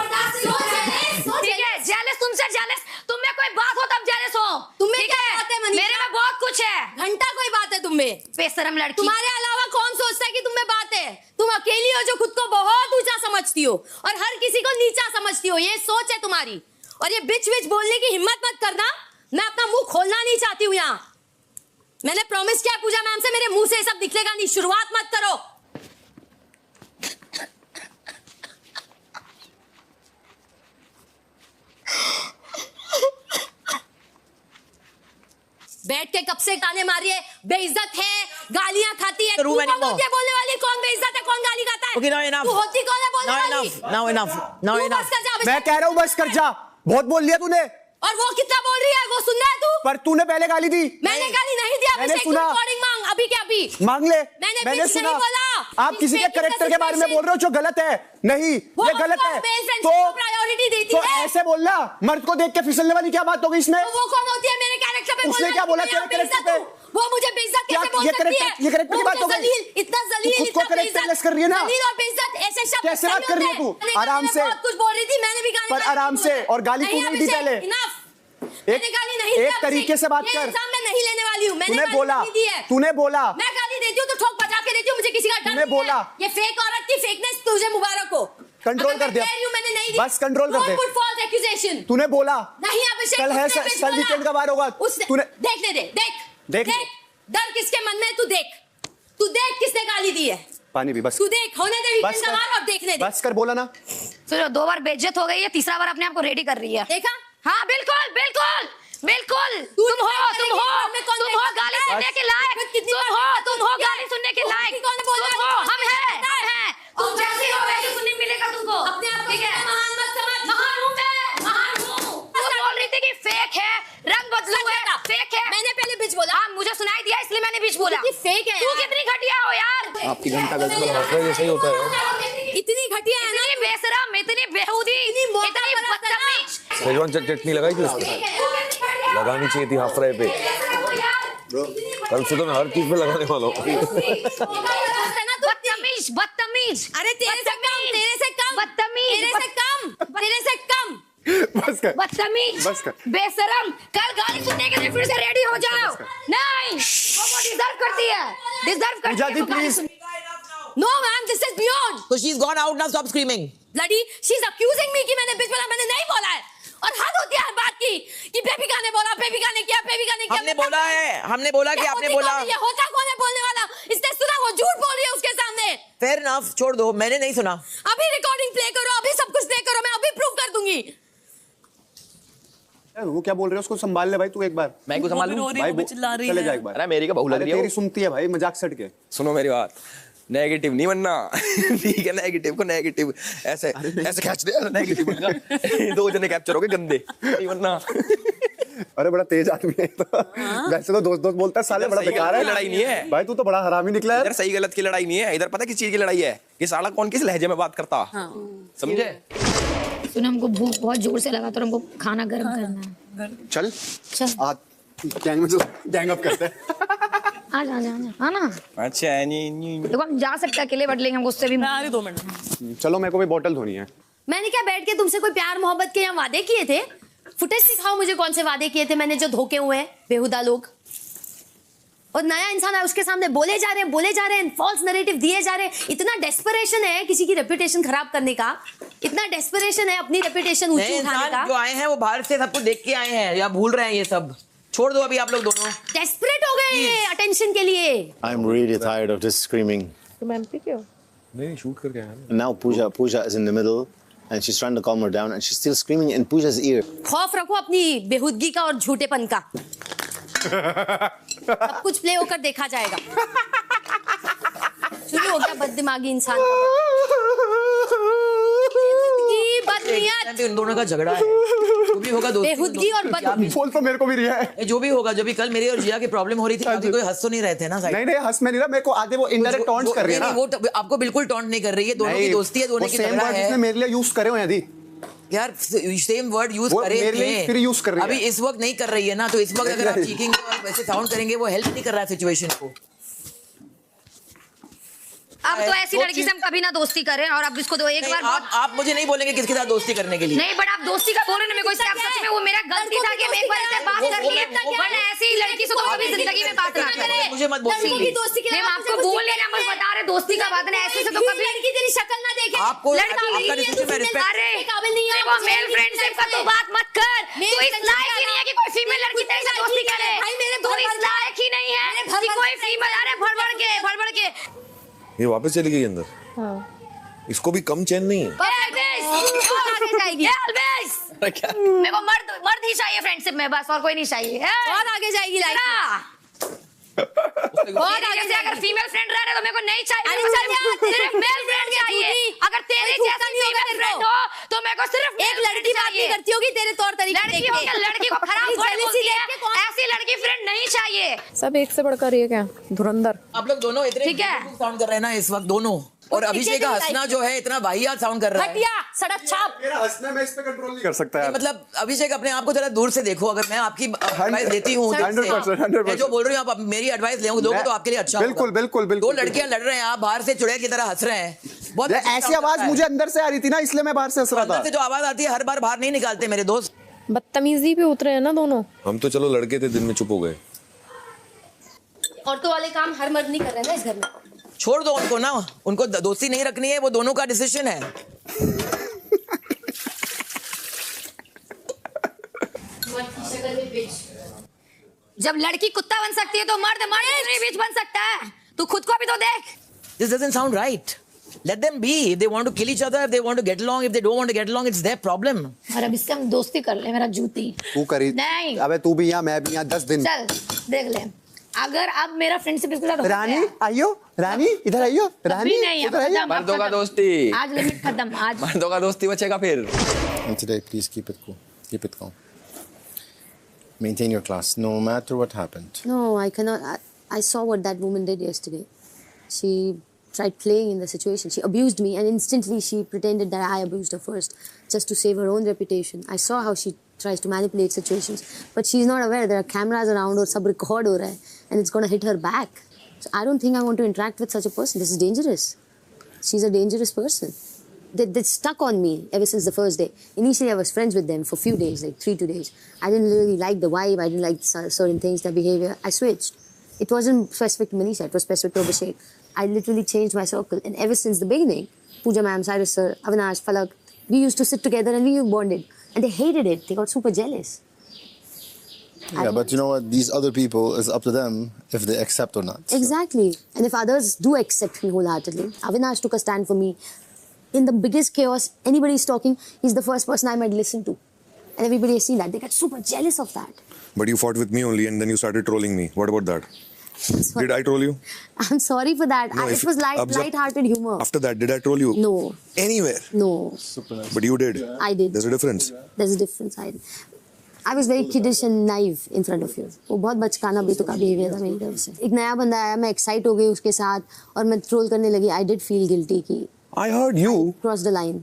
ठीक है, जेलस तुमसे जेलस. तुम में कोई कोई बात हो तब जेलस हो। तुम्हें ठीक क्या है? बात है मनीषा? मेरे में बहुत कुछ है। घंटा कोई बात है तुम में? बेशरम लड़की। तुम्हारे अलावा कौन सोचता है कि तुम में बात है? तुम अकेली हो जो खुद को बहुत ऊंचा समझती हो और हर किसी को नीचा समझती हो। ये सोच है तुम्हारी। और ये बिच बिच बोलने की हिम्मत मत करना। मैं अपना मुंह खोलना नहीं चाहती हूँ यहाँ। मैंने प्रॉमिस किया पूजा मैम से, मेरे मुंह से ये सब निकलेगा नहीं। शुरुआत मत करो। बैठ के कब से गाने मारी है, बेइज्जत है, गालियां खाती है। तू कौन होती है बोलने वाली? कौन बेइज्जत है, कौन गाली खाता है? Okay, now enough. तू होती कौन है बोलने वाली? Now enough. Now तू enough. बस कर जा अभिषेक। मैं कह रहा हूँ बस कर जा, बहुत बोल लिया तूने। और वो कितना बोल रही है वो सुनना है तू? पर तूने पहले गाली दी। मैंने गाली नहीं दिया। मैंने अभिषेक, सुना। रिकॉर्डिंग मांग अभी के अभी। मांग ले। मैंने बीच सुना। नहीं बोला। आप किसी के It's करेक्टर के बारे में making बोल रहे हो जो गलत है। नहीं, वो ये गलत है। मेल फ्रेंड्स को प्रायोरिटी देती तो है। ऐसे बोलना, मर्द को देख के फिसलने वाली क्या बात होगी इसमें? तो वो कौन होती है मेरे कैरेक्टर पे? उसने बोलने क्या वाली? बोला मैं तेरे यहाँ पे कैरेक्टर इज्जत हूँ। वो मुझे बेइज्जत क्या- कैसे बोल ये सकती कैरेक्टर- है? ये कैरेक्टर वो की बात मुझे हो गई। जलील, इतना जलील, तू खुद को इतना कैरेक्टर बेइज्जत। लेस कर रही है ना? जलील और बेइज्जत ऐसे शब्द कैसे बात सही कर रही है होते तू? हैं। मैंने आराम गाने से। में बहुत कुछ बोल रही थी, मैंने भी गाने पर में आराम बोला। से, और गाली नहीं, तूने नहीं दी अभिषेक, पहले। enough। मैंने गाली नहीं दी एक अभिषेक। तरीके से बात ये कर। इल्जाम मैं नहीं लेने वाली हूँ। मैंने तूने गाली बोला, नहीं दी है। तूने बोला। मैं गाली देती हूँ तो ठोक बजा के देती हूँ, मुझे किसी का डर तूने नहीं है। बोला। ये फेक औरत की फेकनेस तुझे मुबारक हो। कंट्रोल अगर कर मैं दिया। कह रही हूँ मैंने नहीं दी। बस कंट्रोल कर Don't they. put false accusation। तूने बोला। नहीं अभिषेक, कल है उसने कुछ कल बोला। वीकेंड का बार होगा। उसने तूने देखने दे, देख। डर किसके मन में है, तू देख। तू देख किसने गाली दी है। पानी भी बस। तू देख, होने दे बस वीकेंड का कर। बार और देखने दे। बस कर, बोला ना। सुनो, 2 बार बेइज्जत हो गई है, तीसरा बार अपने आप को रेडी कर रही है। देखा? हाँ बिल्कुल बिल्कुल बिल्कुल। तू तुम हो डिसाइड तुम करेगी हो घर में कौन तुम हो बेइज्जत गाली है। सुनने के लायक। कितनी तुम हो गाली सुनने के लायक। कौन बोल रहा है? तुम हो, हम हैं। तुम जैसी हो वैसी सुनने मिलेगा तुमको। अपने आप को ठीक है? महान मत समझ। महान हूँ मैं, महान हूँ। तुम बोल रही थी कि फेक है, रंग बदलू है, फेक है। मैंने पहले बीच बोला। हाँ, मुझे सुनाई दिया इसलिए मैंने बीच बोला। कितनी फेक है तू यार। कितनी घटिया हो यार। आपकी घंटा गजल हंसने जैसा ही होता है। इतनी घटिया है ना। इतनी बेशरम, इतनी बेहूदी, इतनी मोटा इतनी बना था ना। बदतमीज। शेजवान चटनी लगाई थी उसने, लगानी चाहिए थी हाफ फ्राई पे। कल से तो मैं हर चीज पे लगाने वाला हूँ। बदतमीज बदतमीज। अरे तेरे से कम, तेरे से कम, बदतमीज, तेरे से कम, तेरे से कम। बस कर। बदतमीज, बस कर। बेशरम। कल गाली सुनने के लिए फिर से रेडी हो जाओ। नहीं, वो डिजर्व करती है, डिजर्व करती पूजा दी, है वो गाली please। सुनने। No ma'am, this is beyond. So she's gone out now. Stop screaming. Bloody, she's accusing me कि मैंने बीच बोला, मैंने नहीं बोला है। और हद होती है हर बात की कि बेबिका ने बोला, बेबिका ने किया, बेबिका ने किया। हमने बोला है, हमने बोला कि आपने बोला। ये होता कौन है बोलने वाला? इसने सुना, वो झूठ बोल रही है उसके सामने। Fair enough, छोड़ दो, मैंने नहीं सुना। अभी रिकॉर्डिंग प्ले करो, अभी सब कुछ प्ले करो, मैं अभी प्रूव कर दूंगी। यार वो क्या बोल रहे हो, उसको संभाल ले भाई तू एक बार। मैं को संभाल लूं? भाई चले जा एक बार। अरे मेरी का बहू लग अरे रही है तेरी वो। सुनती है भाई, मजाक सट के। सुनो मेरी बात, नेगेटिव नहीं बनना। ठीक है, नेगेटिव को नेगेटिव ऐसे ऐसे खींच दे, नेगेटिव बनना। 2 जने कैप्चर हो गए, गंदे नहीं बनना। अरे बड़ा तेज आदमी है तो। वैसे तो दोस्त दोस्त बोलता है, साले बड़ा सही बेकार है। गलत की लड़ाई नहीं है भाई, तू तो बड़ा हरामी निकला इधर। है। सही गलत की लड़ाई नहीं है इधर, पता किस चीज की लड़ाई है कि साला कौन किस लहजे में बात करता। समझे? सुनो, हमको भूख बहुत जोर से लगा तो हमको खाना गर्म करना है। चल चल। आ गैंग में गैंग अप करते हैं। आ जा हाँ ना। अच्छा नहीं देखो हम जा सकते हैं अकेले, बट लेंगे हमको उससे भी। 2 मिनट। चलो, मेरे को भी बोतल धोनी है। मैंने क्या बैठ के तुमसे कोई प्यार मोहब्बत के यहाँ वादे किए थे? फुटेज दिखाओ मुझे, कौन से वादे किए थे मैंने जो धोखे हुए हैं बेहुदा लोग। और नया इंसान है, उसके सामने बोले जा रहे हैं, फॉल्स नैरेटिव दिए जा रहे हैं। इतना डेस्परेशन है किसी की रेपुटेशन खराब करने का, इतना डेस्परेशन है अपनी रेपुटेशन ऊंची नए उठाने का। इंसान जो आए हैं वो बाहर से सब कुछ देख के आए हैं, या भूल रहे हैं ये सब। छोड़ दो अभी आप लोग दोनों। डेस्परेट हो गए ये अटेंशन के लिए। I'm really tired of this screaming. तुम एमपी के हो? नहीं शूट करके आया ना। And now Pooja is in the middle and she's trying to calm her down and she's still screaming in Pooja's ear. खौफ रखो अपनी बेहुदगी का और झूठेपन का। सब कुछ प्ले होकर देखा जाएगा। शुरू हो गया बददिमागी इंसान बदनीयत। इन दोनों का झगड़ा है, जो भी होगा दोस्ती। बेहुदगी और बोल तो मेरे को भी रहा है। जो भी होगा, जो भी कल मेरी और जिया की प्रॉब्लम हो रही थी, अभी कोई हंस तो नहीं रहे थे ना साइड। नहीं हंस में नहीं रहा, मेरे को आधे वो इनडायरेक्ट टॉन्ट्स कर रही है ना। वो आपको बिल्कुल टॉन्ट नहीं कर रही है, दोनों की दोस्ती है, दोनों की सेम झगड़ा वर्ड है। इसने मेरे लिए यूज करे हो यदि यार सेम वर्ड यूज वो करे मेरे लिए फिर यूज कर रही है। अभी इस वक्त नहीं कर रही है ना, तो इस वक्त अगर आप चीखेंगे और वैसे साउंड करेंगे वो हेल्प नहीं कर रहा है सिचुएशन को। अब तो ऐसी लड़की से हम कभी ना दोस्ती करें, और अब इसको दो एक बार आप मुझे नहीं बोलेंगे किसके साथ दोस्ती करने के लिए। नहीं, बट आप दोस्ती का बोल रहे ना, मेरे को इससे आप सच में वो मेरा गलती था कि मैं एक बार ऐसे बात कर ली, वरना ऐसी लड़की से तो कभी जिंदगी में बात ना करें। मुझे मत बोलिए, हम आपको बोल रहे हैं, हम बता रहे दोस्ती का बात नहीं, ऐसे से तो कभी लड़की तेरी शक्ल ना देखे, आपको लड़की आपका डिसीजन में रिस्पेक्ट। अरे वो मेल फ्रेंडशिप का तो बात मत कर, तू इस लायक ही नहीं है कि कोई फीमेल लड़की तेरे से दोस्ती करे, तू इस लायक ही नहीं है कि कोई फीमेल, अरे भड़ के ये वापस चली गई अंदर। हाँ। इसको भी कम चैन नहीं है। क्या? मेरे को मर्द ही चाहिए फ्रेंडशिप में, बस और कोई नहीं चाहिए। बहुत आगे जाएगी लाइफ बहुत आगे से अगर फीमेल फ्रेंड रह रहे तो मेरे को नहीं चाहिए, सिर्फ मेल फ्रेंड चाहिए। अगर तेरे जैसी फीमेल फ्रेंड हो तो मेरे को सिर्फ एक लड़की बात नहीं करती होगी तेरे तौर तरीके लड़की हो के लड़की को खराब थोड़ी बोलती है, ऐसी लड़की फ्रेंड नहीं चाहिए। सब एक से बढ़कर एक है, धुरंधर। आप लोग दोनों इतने ठीक है। साउंड कर रहे हैं ना इस वक्त दोनों, और अभिषेक का हंसना जो है इतना वाहियात साउंड कर रहा है। हटिया सड़क छाप। मेरा हंसना मैं इस पे कंट्रोल नहीं कर सकता यार। मतलब अभिषेक अपने आप को जरा दूर से देखो, अगर मैं आपकी एडवाइस देती हूँ 100%, मैं जो बोल रही हूँ आप मेरी एडवाइस लोगे तो आपके लिए अच्छा बिल्कुल होगा। बिल्कुल बिल्कुल। दो लड़कियां लड़ रहे हैं, आप बाहर से चुड़ैल की तरह हंस रहे हैं। बहुत ऐसी आवाज मुझे अंदर से आ रही थी ना, इसलिए मैं बाहर से हंस रहा था। अंदर से जो आवाज आती है हर बार बाहर नहीं निकालते मेरे दोस्त। बदतमीजी पे उतरे हैं ना दोनों। हम तो चलो लड़के थे, दिन में चुप हो गए। औरतों वाले काम हर मर्द नहीं कर रहे हैं ना इस घर में। छोड़ दो उनको ना, उनको दोस्ती नहीं रखनी है, वो दोनों का डिसीजन है। जब लड़की कुत्ता बन सकती है तो मर्द नहीं बीच बन सकता है, तू खुद को भी तो देख। This doesn't sound right. Let them be. If they want to kill each other, if they want to get along, if they don't want to get along, it's their problem. और अब इससे हम दोस्ती कर ले, मेरा जूती। तू करी नहीं। अबे तू भी यहाँ, मैं भी यहाँ 10 दिन। चल देख ले, अगर अब मेरा फ्रेंडशिप इसके साथ हो रानी गया, आइयो, रानी इधर आइयो, रानी अभी नहीं है, इधर आइयो। खत्म, अब मर्दों का खत्म। दोस्ती, आज लिमिट खत्म, आज मर्दों का दोस्ती बचेगा फिर। And today, please keep it cool. Keep it calm. Maintain your class, no matter what happened. No, I cannot. I saw what that woman did yesterday. She tried playing in the situation. She abused me, and instantly she pretended that I abused her first, just to save her own reputation. I saw how she tries to manipulate situations, but she's not aware there are cameras around or sub record ho raha hai, and it's going to hit her back. So I don't think I want to interact with such a person. This is dangerous. She's a dangerous person. They stuck on me ever since the first day. Initially, I was friends with them for a few days, like 3 days. I didn't really like the vibe. I didn't like certain things, their behavior. I switched. It wasn't specific to Manisha. It was specific to Abhishek. I literally changed my circle. And ever since the beginning, Pooja ma'am, Cyrus sir, Avinash, Falak, we used to sit together and we bonded. And they hated it. They got super jealous. Yeah, but you know what? These other people, it's up to them if they accept or not. Exactly. And if others do accept me wholeheartedly, Avinash took a stand for me. In the biggest chaos, anybody is talking, he's the first person I might listen to. And everybody has seen that. They got super jealous of that. But you fought with me only and then you started trolling me. What about that? Did I troll you? I'm sorry for that. No, It was light-hearted humor. After that, did I troll you? No. Anywhere? No. But you did? I did. There's a difference. There's a difference. I was very kiddish and naive in front of you. वो बहुत बचकाना बेतुका behavior था मेरी तरफ से. एक नया बंदा आया, मैं excite हो गई उसके साथ और मैं troll करने लगी. I did feel guilty कि I heard you crossed the line.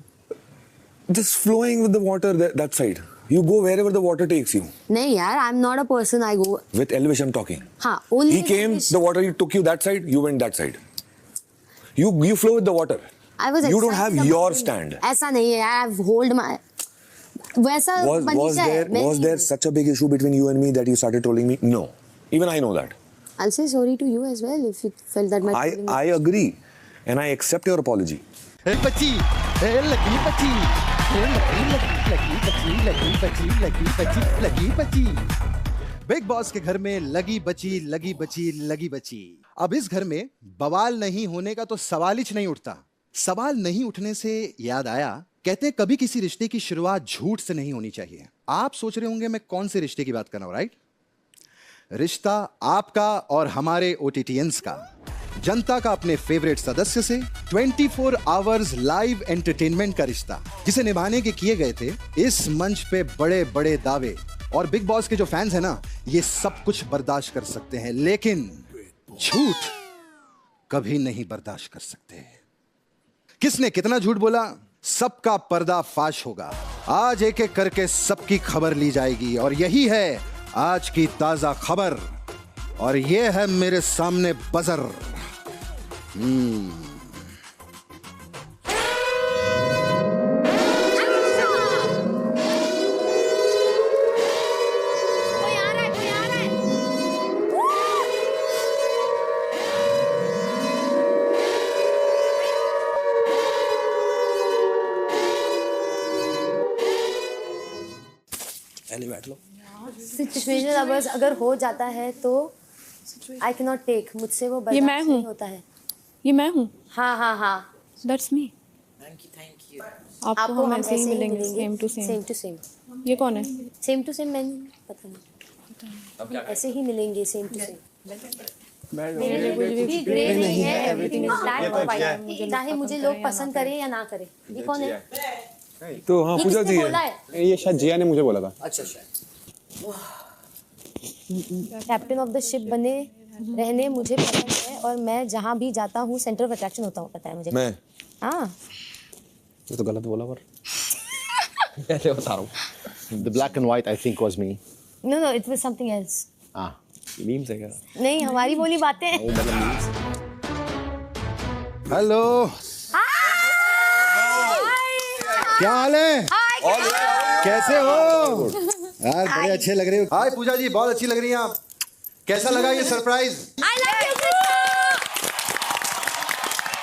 just flowing with the water that side. You go wherever the water takes you. नहीं यार, I'm not a person. I go. With Elvish, I'm talking. हाँ, only. He came, the water took you that side, you went that side. You flow with the water. I was. You don't have excited your about it. stand. ऐसा नहीं है. I have hold my. वैसा Was there such a big issue between you and me that you started trolling me? No. Even I know that. I'll say sorry to you as well if you felt that my. I agree, and I accept your apology. बची लगी बची लगी बची big boss के घर में लगी बची। अब इस घर में बवाल नहीं होने का तो सवाल ही नहीं उठता। सवाल नहीं उठने से याद आया, कहते हैं कभी किसी रिश्ते की शुरुआत झूठ से नहीं होनी चाहिए। आप सोच रहे होंगे मैं कौन से रिश्ते की बात कर रहा हूं, राइट? रिश्ता आपका और हमारे OTTians का, जनता का अपने फेवरेट सदस्य से 24 आवर्स लाइव एंटरटेनमेंट का रिश्ता, जिसे निभाने के किए गए थे इस मंच पे बड़े बड़े दावे। और बिग बॉस के जो फैंस हैं ना, ये सब कुछ बर्दाश्त कर सकते हैं, लेकिन झूठ कभी नहीं बर्दाश्त कर सकते। किसने कितना झूठ बोला, सबका पर्दाफाश होगा। आज एक एक करके सबकी खबर ली जाएगी और यही है आज की ताजा खबर। और ये है मेरे सामने बजर। पहले बैठ लो। सिचुएशनल अवर्स अगर हो जाता है तो आई कैन नॉट टेक, मुझसे वो बर्दाश्त मैं हूँ। नहीं होता है। ये मैं हूँ। हाँ हाँ हाँ, दैट्स मी। Thank you. आपको हम ऐसे ही मिलेंगे, same to same. Same to same. ये कौन है? सेम टू सेम, मैं पता नहीं, हम ऐसे ही मिलेंगे सेम टू सेम। मेरे लिए कुछ भी ग्रे नहीं है, एवरीथिंग इज ब्लैक और व्हाइट, चाहे मुझे लोग पसंद करें या ना करें। ये कौन है? तो हाँ ये पूजा किसने जी बोला है, ये शायद जिया ने मुझे बोला था। अच्छा। कैप्टन ऑफ द शिप बने रहने मुझे पसंद है, और मैं जहाँ भी जाता हूँ सेंटर ऑफ अट्रैक्शन होता हूँ, पता है मुझे। मैं हाँ, ये तो गलत बोला पर पहले बता रहा हूँ। The black and white, I think, was me. No no, it was something else. Ah. Memes है क्या? नहीं, हमारी बोली बातें। हेलो, क्या हाल है? कैसे हो यार? बड़े अच्छे लग रहे हो। हाय पूजा जी, बहुत अच्छी लग रही हैं आप। कैसा लगा ये सरप्राइज?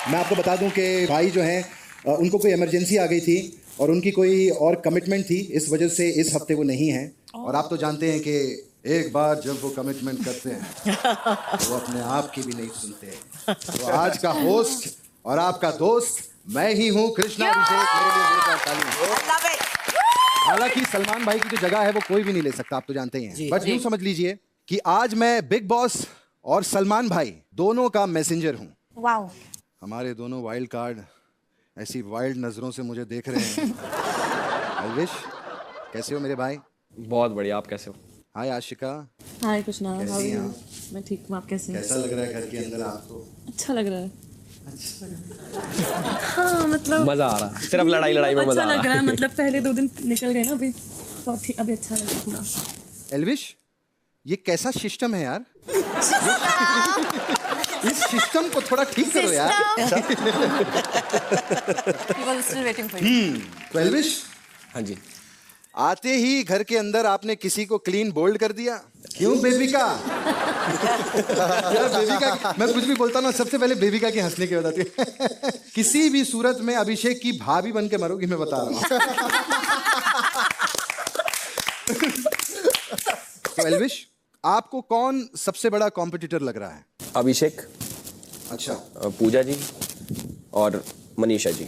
मैं आपको बता दूं कि भाई जो हैं उनको कोई इमरजेंसी आ गई थी और उनकी कोई और कमिटमेंट थी, इस वजह से इस हफ्ते वो नहीं हैं। और आप तो जानते हैं कि एक बार जब वो कमिटमेंट करते हैं तो वो अपने आप की भी नहीं सुनते। तो आज का होस्ट और आपका दोस्त मैं ही हूँ, कृष्णा अभिषेक। मेरे लिए जोरदार तालियां। हालांकि सलमान भाई की जो जगह है वो कोई भी नहीं ले सकता, आप तो जानते ही हैं। बट यूं समझ लीजिए कि आज मैं बिग बॉस और सलमान भाई दोनों का मैसेंजर हूँ। वाओ, हमारे दोनों वाइल्ड कार्ड ऐसी वाइल्ड नजरों से मुझे देख रहे हैं। अलविश, कैसे हो मेरे भाई? बहुत बढ़िया, आप कैसे हो? हाय आशिका, हाय कृष्णा, कैसी हैं आप? मैं ठीक हूँ, आप कैसे हैं? कैसा लग रहा है घर के अंदर आपको? अच्छा लग रहा है। हाँ मतलब मजा आ रहा है, सिर्फ लड़ाई लड़ाई में मजा आ अच्छा लग रहा रहा है, है। मतलब पहले 2 दिन निकल गए ना, अभी तो अभी अच्छा लग रहा है थोड़ा। एल्विश, ये कैसा सिस्टम है यार? इस सिस्टम को थोड़ा ठीक करो यार। तो एल्विश, हाँ जी। आते ही घर के अंदर आपने किसी को क्लीन बोल्ड कर दिया। क्यों बेबिका? यार बेबिका, मैं कुछ भी बोलता ना सबसे पहले बेबिका की हंसने की बताती है। किसी भी सूरत में अभिषेक की भाभी बन के मरोगी, मैं बता रहा हूँ। तो एल्विश, आपको कौन सबसे बड़ा कॉम्पिटिटर लग रहा है? अभिषेक, अच्छा, पूजा जी और मनीषा जी।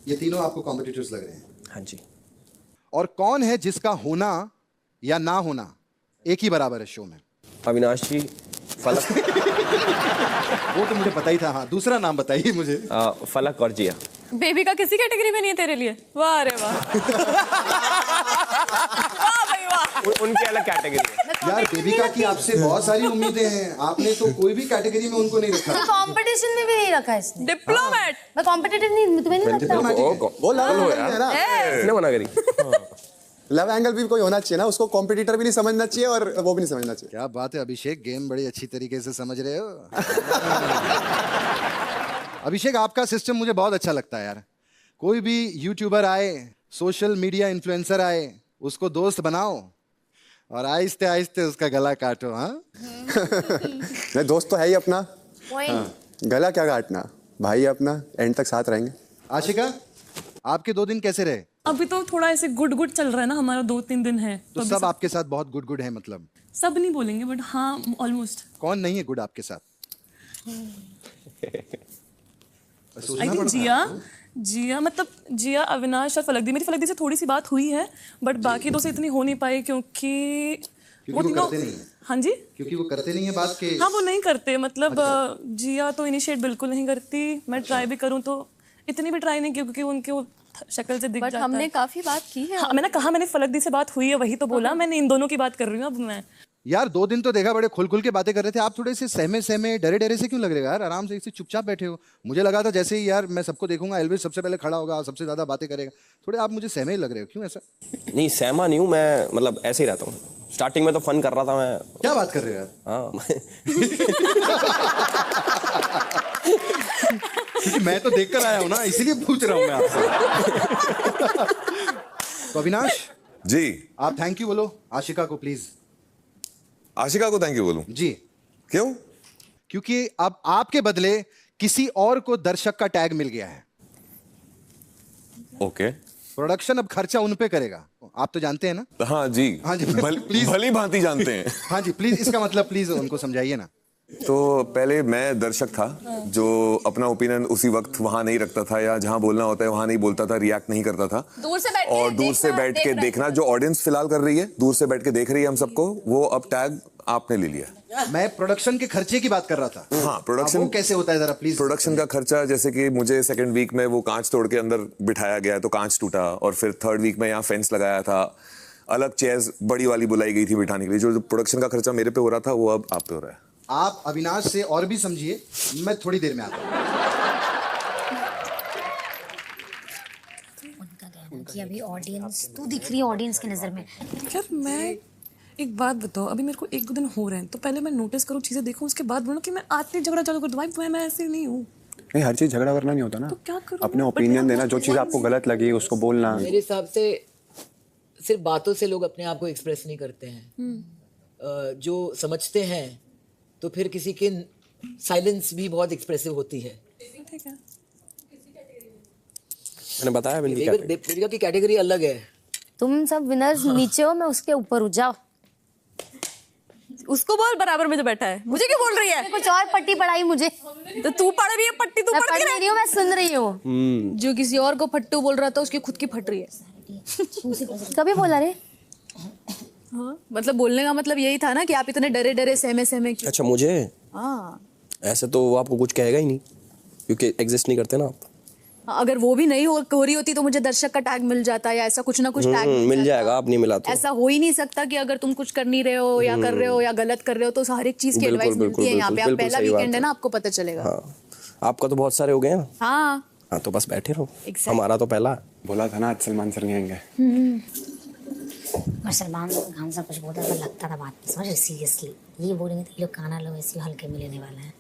ये तीनों आपको कॉम्पिटिटर्स लग रहे हैं। हाँ जी। और कौन है जिसका होना या ना होना एक ही बराबर है शो में? अविनाश जी, फलक। वो तो मुझे पता ही था। हाँ, दूसरा नाम बताइए मुझे। फलक और जिया। बेबी का किसी कैटेगरी में नहीं है तेरे लिए? वाह रे वाह। वाह भाई वाह। उनकी अलग कैटेगरी है। यार बेबिका की आपसे बहुत सारी उम्मीदें हैं, आपने तो कोई भी कैटेगरी में उनको नहीं रखा। कंपटीशन में भी नहीं रखा इसने। डिप्लोमेट। मैं कॉम्पिटिटिव नहीं, तुम्हें नहीं लगता? वो लव एंगल है ना, इसने मना करी। लव एंगल भी कोई होना चाहिए ना, उसको कॉम्पिटिटर भी नहीं समझना चाहिए और वो भी नहीं समझना चाहिए। क्या बात है अभिषेक, गेम बड़ी अच्छी तरीके से समझ रहे हो। अभिषेक, आपका सिस्टम मुझे बहुत अच्छा लगता है यार। कोई भी यूट्यूबर आए, सोशल मीडिया इन्फ्लुएंसर आए, उसको दोस्त बनाओ और आहिस्ते आहिस्ते उसका गला काटो। हाँ, नहीं दोस्त तो है ही अपना। हाँ, गला क्या काटना, भाई अपना, एंड तक साथ रहेंगे। आशिका, आपके 2 दिन कैसे रहे? अभी तो थोड़ा ऐसे गुड गुड चल रहा है ना, हमारा 2-3 दिन है तो सब आपके साथ बहुत गुड गुड है मतलब? सब नहीं बोलेंगे बट हाँ ऑलमोस्ट। कौन नहीं है गुड आपके साथ? आई थिंक जिया मतलब जिया, अविनाश और फलक दी। मेरी फलक दी से थोड़ी सी बात हुई है बट बाकी दो से इतनी हो नहीं पाई क्योंकि वो करते नहीं है। हाँ जी, क्योंकि वो करते नहीं है बात के। हाँ वो नहीं करते मतलब जिया तो इनिशिएट बिल्कुल नहीं करती। मैं ट्राई भी करूँ तो इतनी भी ट्राई नहीं की क्योंकि उनके वो शक्ल से दिख जाता है। हमने काफी बात की है। हाँ, मैंने कहा मैंने फलक दी से बात हुई है, वही तो बोला मैंने। इन दोनों की बात कर रही हूँ अब मैं। यार 2 दिन तो देखा बड़े खुल खुल के बातें कर रहे थे, आप थोड़े से सहमे सहमे डरे डरे से क्यों लग रहे हो यार? आराम से इसे चुपचाप बैठे हो। मुझे लगा था जैसे ही यार मैं सबको देखूंगा एल्विस सबसे पहले खड़ा होगा, सबसे ज्यादा बातें करेगा। थोड़े आप मुझे सहमे लग रहे हो, क्यों ऐसा? नहीं सहमा नहीं हूँ मैं, मतलब ऐसे ही रहता हूँ। स्टार्टिंग में तो फन कर रहा था मैं। क्या बात कर रहे हो यार? हाँ। क्योंकि मैं तो देख कर आया हूँ ना, इसीलिए पूछ रहा हूँ मैं आपसे। तो अविनाश जी, आप थैंक यू बोलो आशिका को प्लीज। आशिका को थैंक यू बोलूं? जी। क्यों? क्योंकि अब आपके बदले किसी और को दर्शक का टैग मिल गया है। ओके। प्रोडक्शन अब खर्चा उन पे करेगा। आप तो जानते हैं ना? हाँ जी, हाँ जी, प्लीज भली भांति जानते हैं। हाँ जी प्लीज, इसका मतलब प्लीज उनको समझाइए ना। तो पहले मैं दर्शक था जो अपना ओपिनियन उसी वक्त वहां नहीं रखता था, या जहां बोलना होता है वहां नहीं बोलता था, रिएक्ट नहीं करता था। दूर से बैठ के और दूर से बैठ के देखना, जो ऑडियंस फिलहाल कर रही है, दूर से बैठ के देख रही है हम सबको, वो अब टैग आपने ले लिया। मैं प्रोडक्शन के खर्चे की बात कर रहा था। हाँ, प्रोडक्शन वो कैसे होता है जरा प्लीज। प्रोडक्शन का खर्चा, जैसे कि मुझे सेकंड वीक में वो कांच तोड़ के अंदर बिठाया गया तो कांच टूटा, और फिर थर्ड वीक में यहाँ फेंस लगाया था, अलग चेयर्स बड़ी वाली बुलाई गई थी बिठाने के लिए। जो प्रोडक्शन का खर्चा मेरे पे हो रहा था वो अब आप पे हो रहा है। आप अविनाश से और भी समझिए, मैं थोड़ी देर में आता हूँ। उनका कहना कि अभी ऑडियंस, तू दिख रही है ऑडियंस की नजर में। यार मैं एक बात बताओ, अभी मेरे को 1-2 दिन हो रहे हैं, तो पहले मैं नोटिस करूँ, चीज़ें देखूँ, उसके बाद बोलूँ कि मैं आते झगड़ा चालू कर दूँ। भाई मैं ऐसे नहीं हूँ। नहीं, हर चीज झगड़ा करना नहीं होता ना। तो क्या करूँ? अपने ओपिनियन देना, जो चीज आपको गलत लगी उसको बोलना। मेरे हिसाब से सिर्फ बातों से लोग अपने आप को एक्सप्रेस नहीं करते हैं। जो समझते हैं तो फिर किसी की साइलेंस भी बहुत एक्सप्रेसिव होती है। ठीक है, मैंने बताया देविका की कैटेगरी अलग है। तुम सब विनर्स नीचे हो, मैं उसके ऊपर हूँ, जाओ। उसको बोल बराबर में जो बैठा है, मुझे क्यों बोल रही है? कुछ और पट्टी पढ़ाई मुझे। तो तू पढ़ रही है पट्टी, तू मैं पढ़ पढ़ नहीं रही हूँ, मैं सुन रही हूँ। जो किसी और को फट्टू बोल रहा था उसकी खुद की फट रही है। कभी बोला रे? हाँ, मतलब बोलने का मतलब यही था ना कि आप इतने डरे डरे सहमे सहमे क्यों? अच्छा, मुझे हाँ, ऐसे तो वो आपको कुछ कहेगा ही नहीं, क्योंकि एग्जिस्ट नहीं करते ना आप। अगर वो भी नहीं हो रही होती तो मुझे दर्शक का टैग मिल जाता, या ऐसा कुछ ना कुछ टैग मिल जाएगा, आप नहीं मिला तो। ऐसा हो ही नहीं सकता कि अगर तुम कुछ कर नहीं रहे हो या कर रहे हो या गलत कर रहे हो तो हर एक चीज की एडवाइस मिलती है यहाँ पे। आप पहला वीकेंड है ना, आपको पता चलेगा। हाँ, आपका तो बहुत सारे हो गए ना। हाँ, तो बस बैठे रहो। हमारा तो पहला बोला था ना आज सलमान सर नहीं आएंगे। और सलमान खान साहब कुछ बोलता था, लगता था बात में, समझ सीरियसली ये बोलेंगे तो ये लोग काना लोग ऐसे हल्के में लेने वाले हैं।